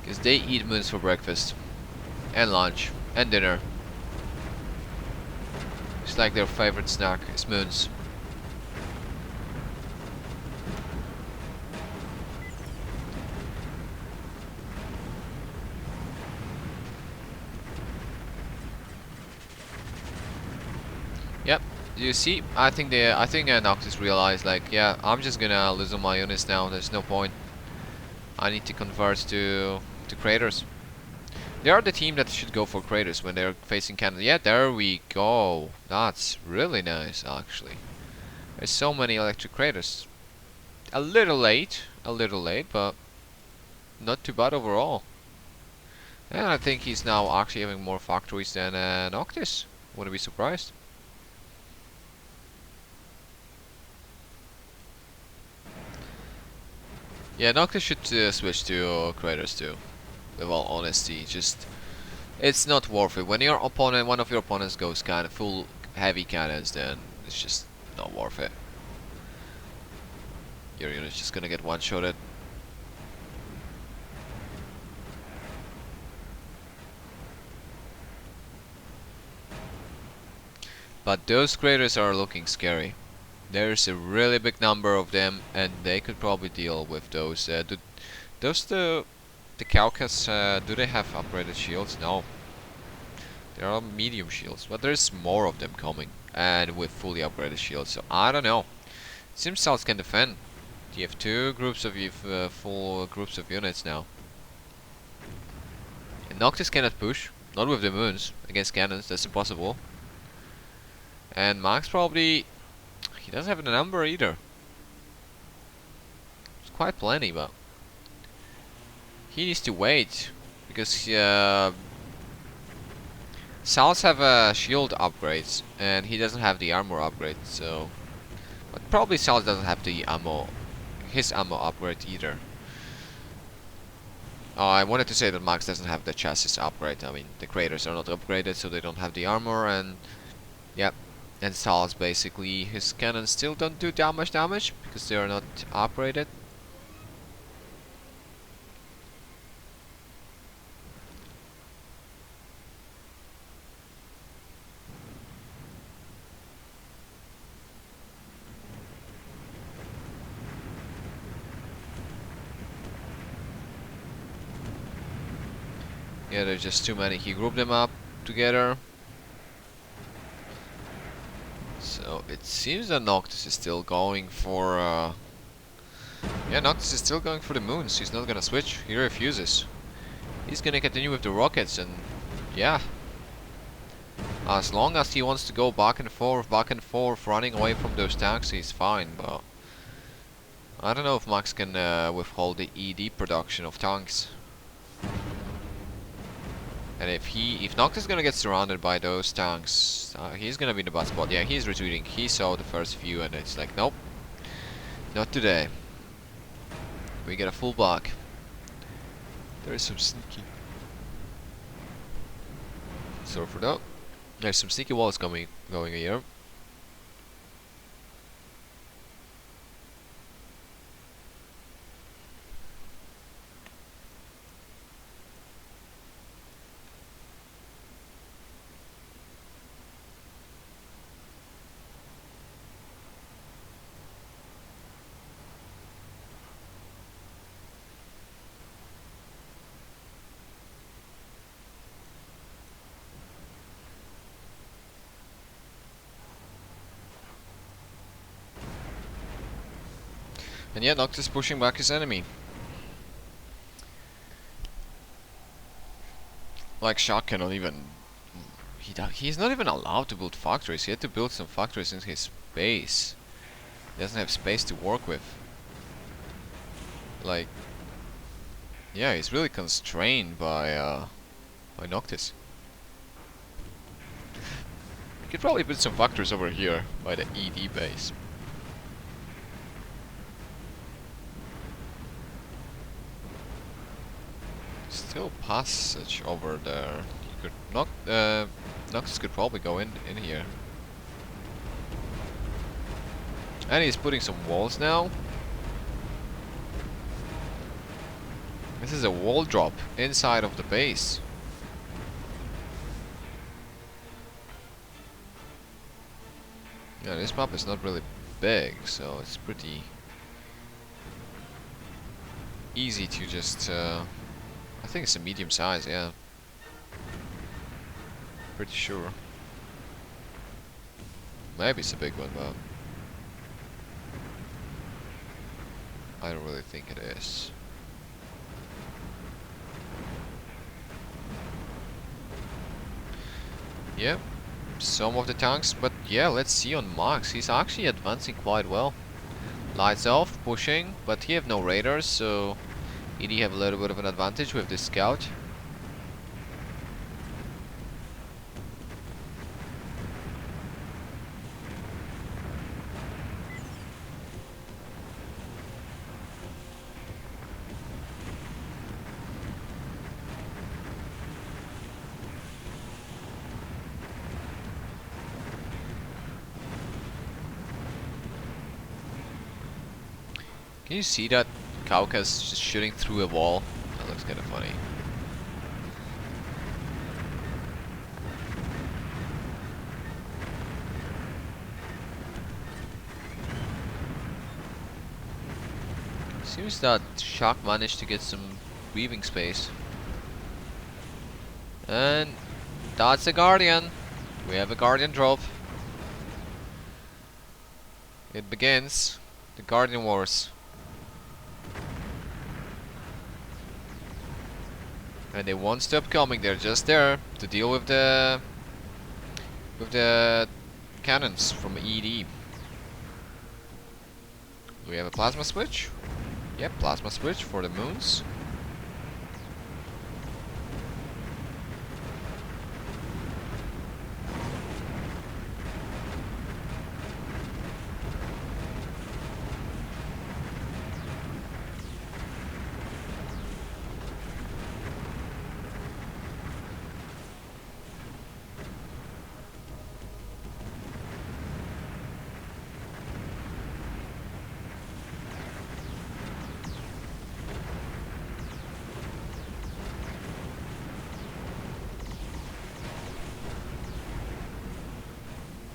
[SPEAKER 1] because they eat moons for breakfast and lunch and dinner. It's like their favorite snack is moons. Yep. You see, I think Noctis realized, like, yeah, I'm just gonna lose all my units now. There's no point. I need to convert to craters. They are the team that should go for craters when they're facing Canada. Yeah, there we go. That's really nice, actually. There's so many electric craters. A little late, but not too bad overall. And I think he's now actually having more factories than Noctis. Wouldn't be surprised. Yeah, Noctis should switch to Kratos too. With all honesty, just it's not worth it. When your opponent, one of your opponents goes kind of full heavy cannons, then it's just not worth it. Your unit's just gonna get one-shotted. But those craters are looking scary. There's a really big number of them, and they could probably deal with those. Do those the Caucasus? Do they have upgraded shields? No, they are medium shields, but there's more of them coming, and with fully upgraded shields. So I don't know. Seems South can defend. You have two groups of full groups of units now. And Noctis cannot push, not with the moons against cannons. That's impossible. And Max probably he doesn't have the number either. It's quite plenty, but he needs to wait because Sal's have shield upgrades and he doesn't have the armor upgrade. So, but probably Sal doesn't have the ammo, his ammo upgrade either. Oh, I wanted to say that Max doesn't have the chassis upgrade. I mean, the craters are not upgraded, so they don't have the armor, and yep. And Sal's basically his cannons still don't do that much damage because they are not upgraded. Yeah, there's just too many. He grouped them up together. So it seems that Noctis is still going for yeah, Noctis is still going for the moons. He's not gonna switch. He refuses. He's gonna continue with the rockets, and yeah. As long as he wants to go back and forth, running away from those tanks, he's fine, but I don't know if Max can withhold the ED production of tanks. And if Noctis is gonna get surrounded by those tanks, he's gonna be in the bad spot. Yeah, he's retreating. He saw the first few, and it's like, nope, not today. We get a full block. There is some sneaky. Sorry for that. There's some sneaky walls going here. And yeah, Noctis pushing back his enemy. Like Shock cannot even. He's not even allowed to build factories. He had to build some factories in his base. He doesn't have space to work with. Like, yeah, he's really constrained by Noctis. He could probably build some factories over here by the ED base. Still passage over there. You could Noctis could probably go in here. And he's putting some walls now. This is a wall drop inside of the base. Yeah, this map is not really big, so it's pretty easy to just I think it's a medium size, yeah. Pretty sure. Maybe it's a big one, but I don't really think it is. Yep, some of the tanks, but yeah, let's see on Max. He's actually advancing quite well. Lights off, pushing, but he have no raiders, so ED have a little bit of an advantage with this scout. Can you see that Kaukas just shooting through a wall? That looks kind of funny. Seems that Shock managed to get some breathing space. And that's a Guardian. We have a Guardian drop. It begins. The Guardian Wars. And they won't stop coming, they're just there to deal with the cannons from ED. Do we have a plasma switch? Yep, plasma switch for the moons.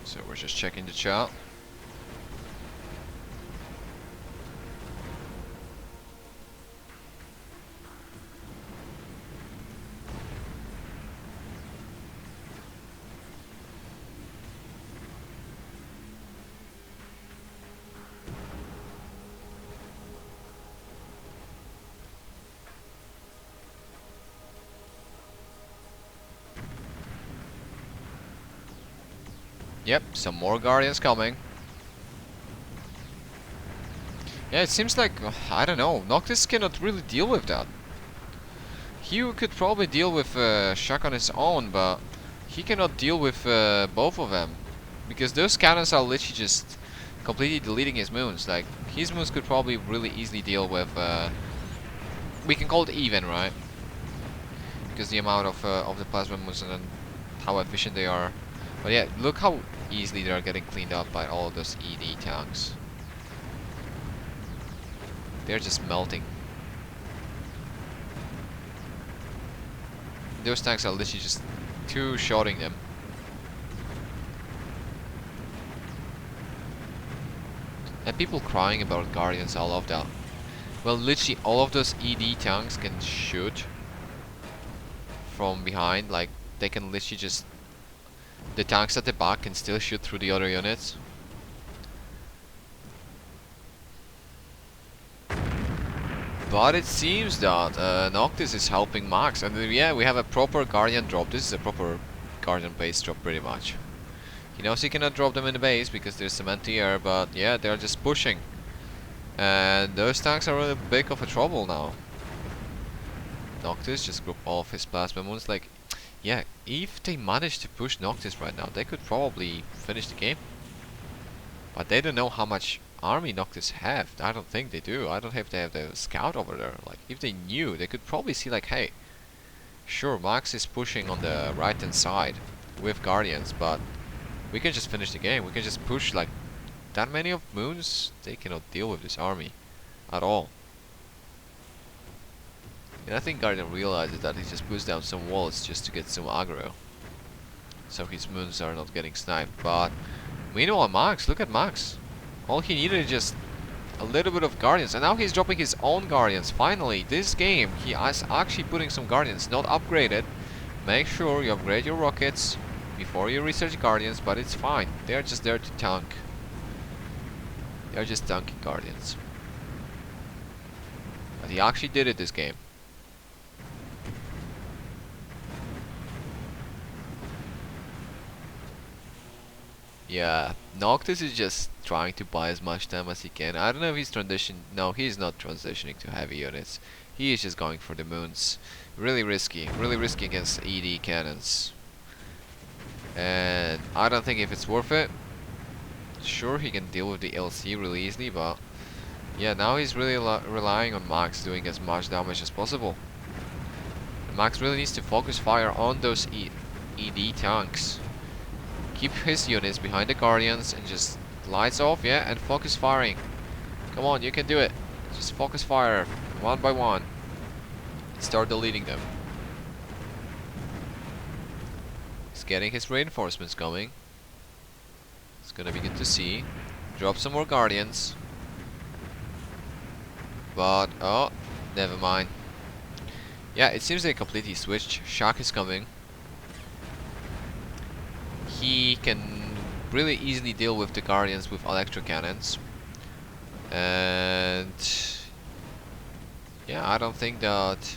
[SPEAKER 1] So we're just checking the chat. Yep, some more Guardians coming. Yeah, it seems like, I don't know, Noctis cannot really deal with that. He could probably deal with Shock on his own, but he cannot deal with both of them. Because those cannons are literally just completely deleting his moons. Like, his moons could probably really easily deal with... we can call it even, right? Because the amount of the plasma moons and how efficient they are. But yeah, look how easily they are getting cleaned up by all of those ED tanks. They're just melting. Those tanks are literally just two-shotting them. And people crying about Guardians, I love that. Well, literally all of those ED tanks can shoot from behind. Like, they can literally just... The tanks at the back can still shoot through the other units. But it seems that Noctis is helping Max. And yeah, we have a proper Guardian drop. This is a proper Guardian base drop, pretty much. He knows he cannot drop them in the base because there's some anti-air, but yeah, they're just pushing. And those tanks are in a big of a trouble now. Noctis just group all of his plasma moons. Like, yeah, if they manage to push Noctis right now, they could probably finish the game. But they don't know how much army Noctis have. I don't think they do. I don't think they have the scout over there. Like, if they knew, they could probably see like, hey, sure, Max is pushing on the right hand side with Guardians, but we can just finish the game. We can just push like that many of moons. They cannot deal with this army at all. And I think Guardian realizes that he just puts down some walls just to get some aggro, so his moons are not getting sniped. But meanwhile, Max, look at Max. All he needed is just a little bit of Guardians, and now he's dropping his own Guardians. Finally, this game, he is actually putting some Guardians, not upgraded. Make sure you upgrade your rockets before you research Guardians, but it's fine. They're just there to tank. They're just tanky Guardians. But he actually did it this game. Yeah, Noctis is just trying to buy as much time as he can. I don't know if he's no, he's not transitioning to heavy units. He is just going for the moons. Really risky against ED cannons. And I don't think if it's worth it. Sure, he can deal with the LC really easily, but yeah, now he's really relying on Max doing as much damage as possible. And Max really needs to focus fire on those ED tanks. Keep his units behind the Guardians and just lights off, yeah, and focus firing. Come on, you can do it. Just focus fire, one by one. Start deleting them. He's getting his reinforcements going. It's gonna be good to see. Drop some more guardians. But, oh, never mind. Yeah, it seems they completely switched. Shock is coming. He can really easily deal with the guardians with electro cannons. And yeah, I don't think that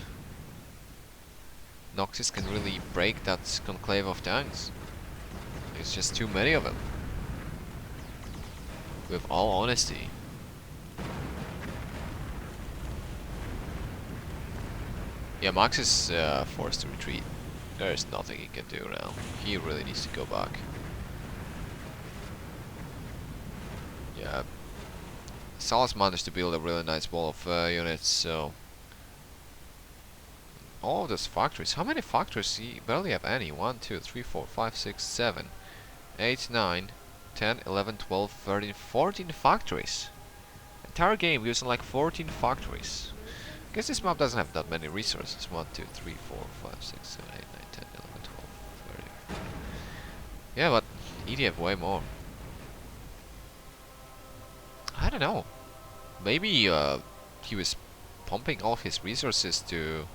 [SPEAKER 1] Noxus can really break that conclave of tanks. It's just too many of them. With all honesty. Yeah, Max is forced to retreat. There's nothing he can do now. He really needs to go back. Yeah. Salas managed to build a really nice wall of units, so... all of those factories. How many factories? He barely have any. 1, 2, 3, 4, 5, 6, 7, 8, 9, 10, 11, 12, 13, 14 factories. Entire game using like 14 factories. I guess this map doesn't have that many resources. 1, 2, 3, 4, 5, 6, 7, 8, 9, 10, 11, 12, 13. Yeah, but EDF way more. I don't know. Maybe he was pumping all his resources to...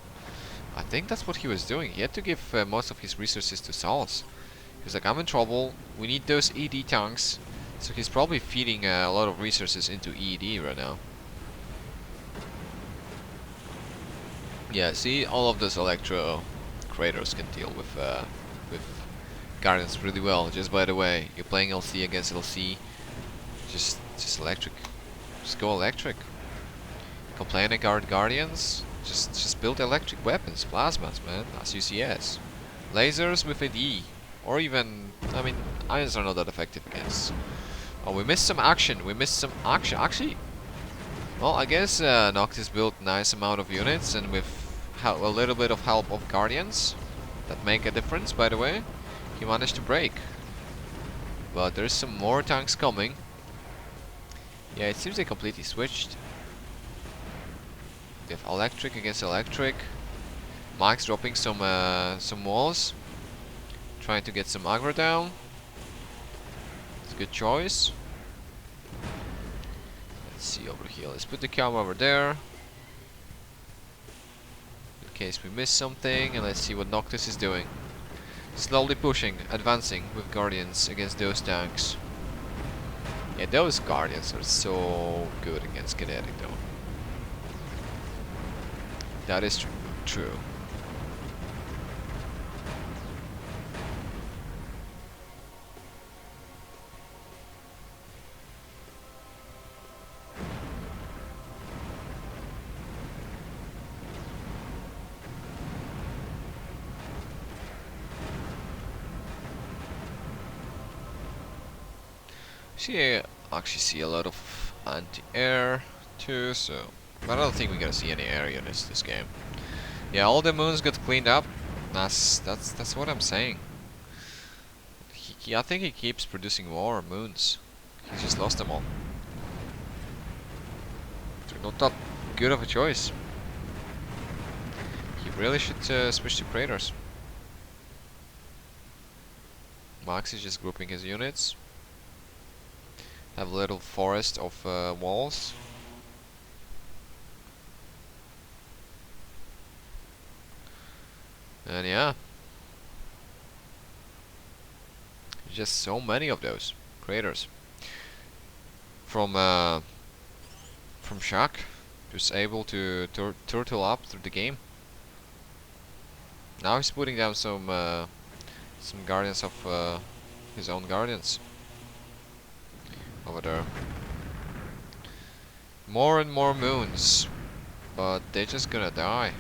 [SPEAKER 1] I think that's what he was doing. He had to give most of his resources to Salas. He was like, I'm in trouble. We need those ED tanks. So he's probably feeding a lot of resources into ED right now. Yeah, see, all of those electro craters can deal with Guardians really well. Just by the way, you're playing LC against LC. Just electric. Just go electric. Complain about Guardians. Just build electric weapons, plasmas, man, as UCS. Lasers with AD. Or even, I mean, ions are not that effective against. Oh, we missed some action. We missed some action. Actually, well, I guess Noctis built nice amount of units, and with a little bit of help of Guardians, that make a difference, by the way, he managed to break. But there's some more tanks coming. Yeah, it seems they completely switched. They have electric against electric. Mike's dropping some walls, trying to get some aggro down. It's a good choice. Let's see over here. Let's put the camera over there, in case we miss something, and let's see what Noctis is doing. Slowly pushing, advancing with Guardians against those tanks. Yeah, those Guardians are so good against kinetic though. That is true. I actually see a lot of anti-air too, so but I don't think we're gonna see any air units this game. Yeah, all the moons got cleaned up. That's what I'm saying. I think he keeps producing more moons. He just lost them all. They're not that good of a choice. He really should switch to craters. Max is just grouping his units. Have a little forest of walls. And yeah, just so many of those craters. From Shock, just able to turtle up through the game. Now he's putting down some guardians of his own guardians over there. More and more moons, but they're just gonna die.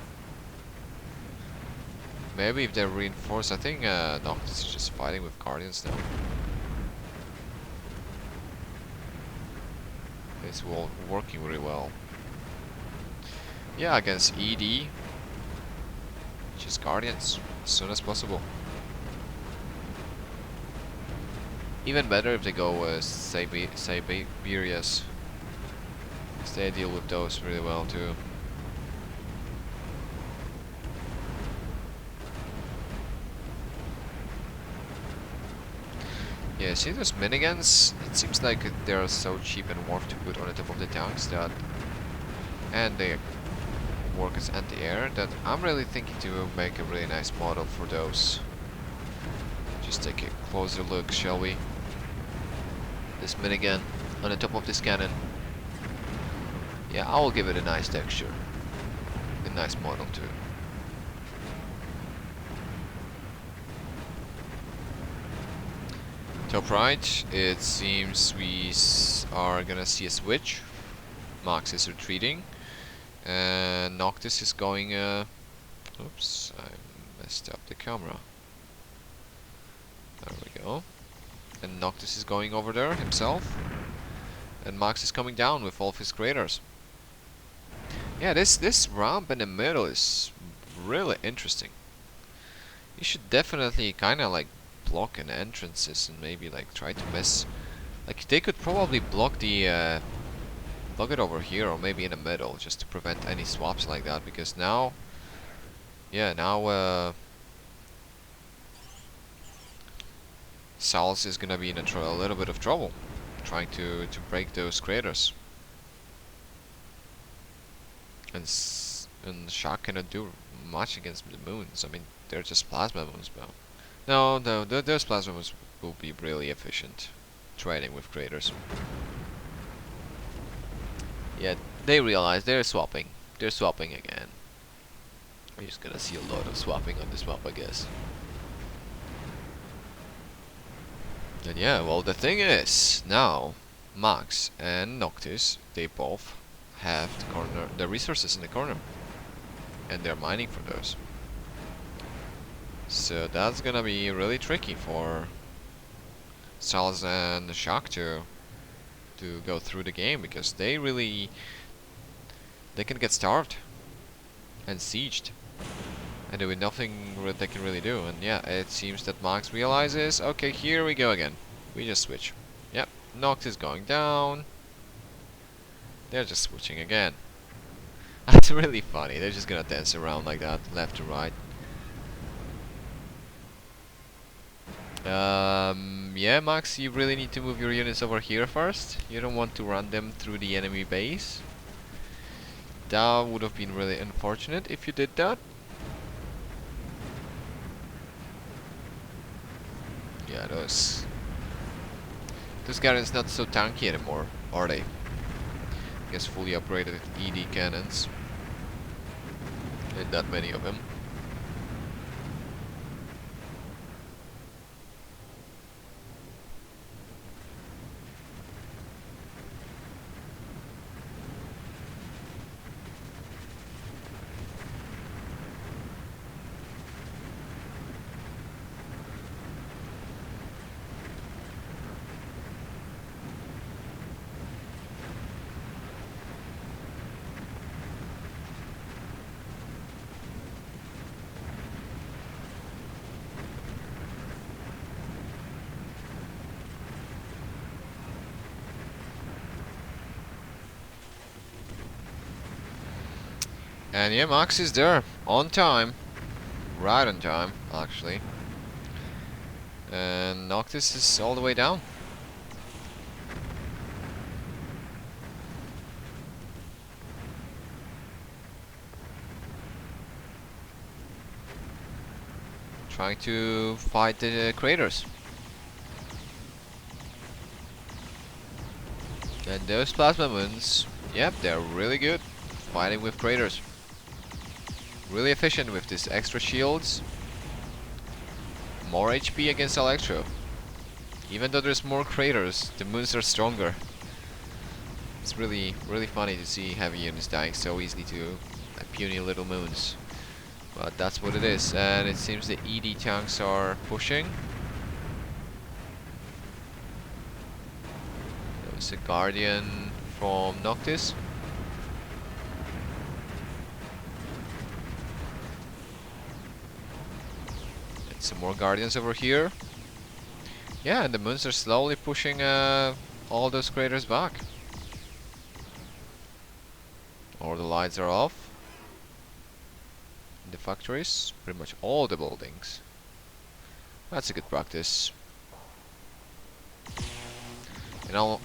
[SPEAKER 1] Maybe if they reinforce, I think Noctis is just fighting with Guardians now. It's working really well. Yeah, against ED, just Guardians as soon as possible. Even better if they go Siberias. They deal with those really well too. Yeah, see those miniguns? It seems like they're so cheap and worth to put on the top of the tanks that, and they work as anti-air, that I'm really thinking to make a really nice model for those. Just take a closer look, shall we? This minigun on the top of this cannon. Yeah, I will give it a nice texture. A nice model too. Top right, it seems we are gonna see a switch. Max is retreating. And Noctis is going, oops, I messed up the camera. There we go. And Noctis is going over there himself. And Max is coming down with all of his craters. Yeah, this ramp in the middle is really interesting. You should definitely kinda like block an entrances and maybe like try to miss. Like they could probably block the block it over here or maybe in the middle just to prevent any swaps like that, because now, yeah, now Sal's is gonna be in a little bit of trouble trying to break those craters. And Shock cannot do much against the moons. I mean, they're just plasma moons, but no, those plasma moons will be really efficient trading with craters. Yeah, they realize they're swapping. They're swapping again. We're just gonna see a lot of swapping on this map, I guess. And yeah, well, the thing is, now Max and Noctis, they both have the resources in the corner, and they're mining for those. So that's gonna be really tricky for Salz and Shock to go through the game, because they can get starved and sieged, and there will be nothing they can really do. And yeah, it seems that Max realizes, okay, here we go again. We just switch. Yep, Nox is going down. They're just switching again. That's really funny. They're just gonna dance around like that, left to right. Yeah, Max, you really need to move your units over here first. You don't want to run them through the enemy base. That would have been really unfortunate if you did that. Yeah, those Guardians not so tanky anymore, are they? I guess fully operated ED cannons. And that many of them. And yeah, Max is there, on time. Right on time, actually. And Noctis is all the way down. Trying to fight the craters. And those plasma moons, yep, they're really good fighting with craters. Really efficient with these extra shields. More HP against Electro. Even though there's more craters, the moons are stronger. It's really funny to see heavy units dying so easily to puny little moons. But that's what it is, and it seems the ED tanks are pushing. There's a Guardian from Noctis. And some more Guardians over here. Yeah, and the moons are slowly pushing all those craters back. Or the lights are off. In the factories, pretty much all the buildings. That's a good practice. In all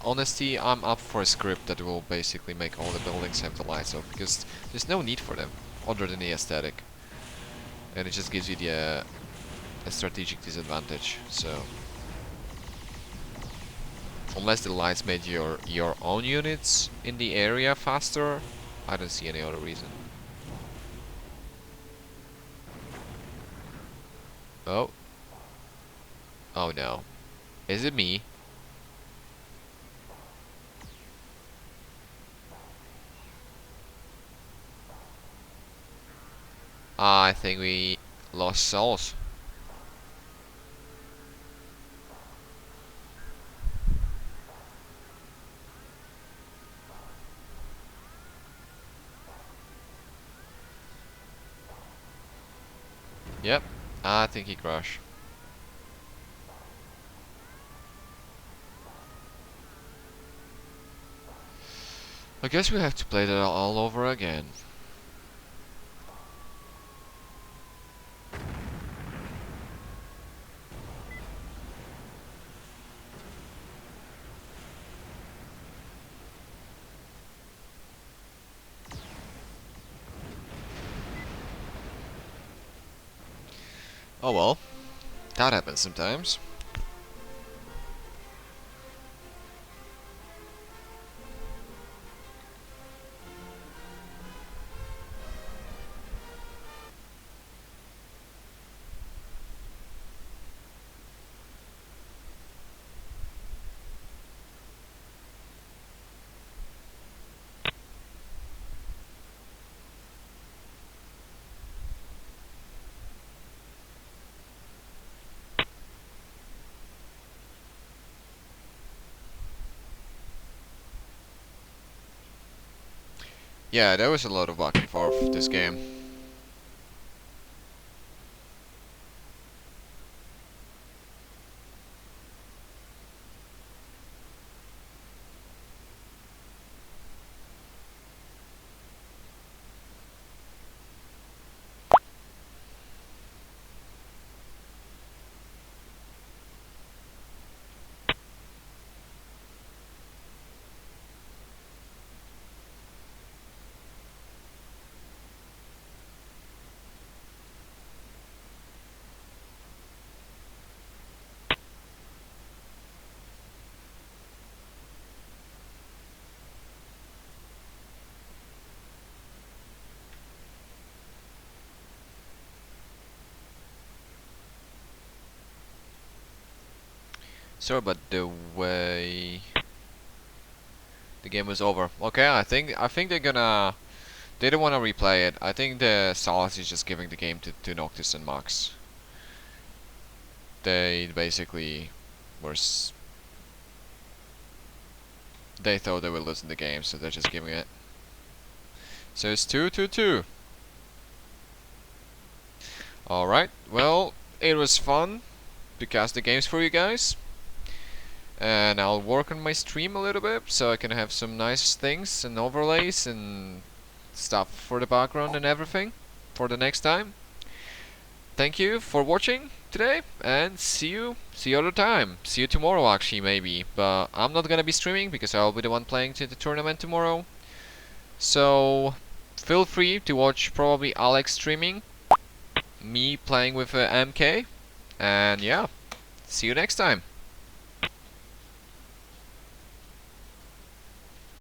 [SPEAKER 1] honesty, I'm up for a script that will basically make all the buildings have the lights off, because there's no need for them, other than the aesthetic. And it just gives you the a strategic disadvantage, so... Unless the lights made your own units in the area faster, I don't see any other reason. Oh. Oh no. Is it me? I think we lost souls. Yep, I think he crashed. I guess we have to play that all over again. Oh well, that happens sometimes. Yeah, there was a lot of back and forth this game. Sorry about the way the game was over. Okay, I think they're gonna... They don't want to replay it. I think the Sauce is just giving the game to Noctis and Max. They basically were... They thought they were losing the game, so they're just giving it. So it's 2-2-2. Alright, well, it was fun to cast the games for you guys. And I'll work on my stream a little bit, so I can have some nice things and overlays and stuff for the background and everything for the next time. Thank you for watching today, and see you other time. See you tomorrow actually, maybe, but I'm not gonna be streaming because I'll be the one playing to the tournament tomorrow. So feel free to watch probably Alex streaming, me playing with MK, and yeah, see you next time.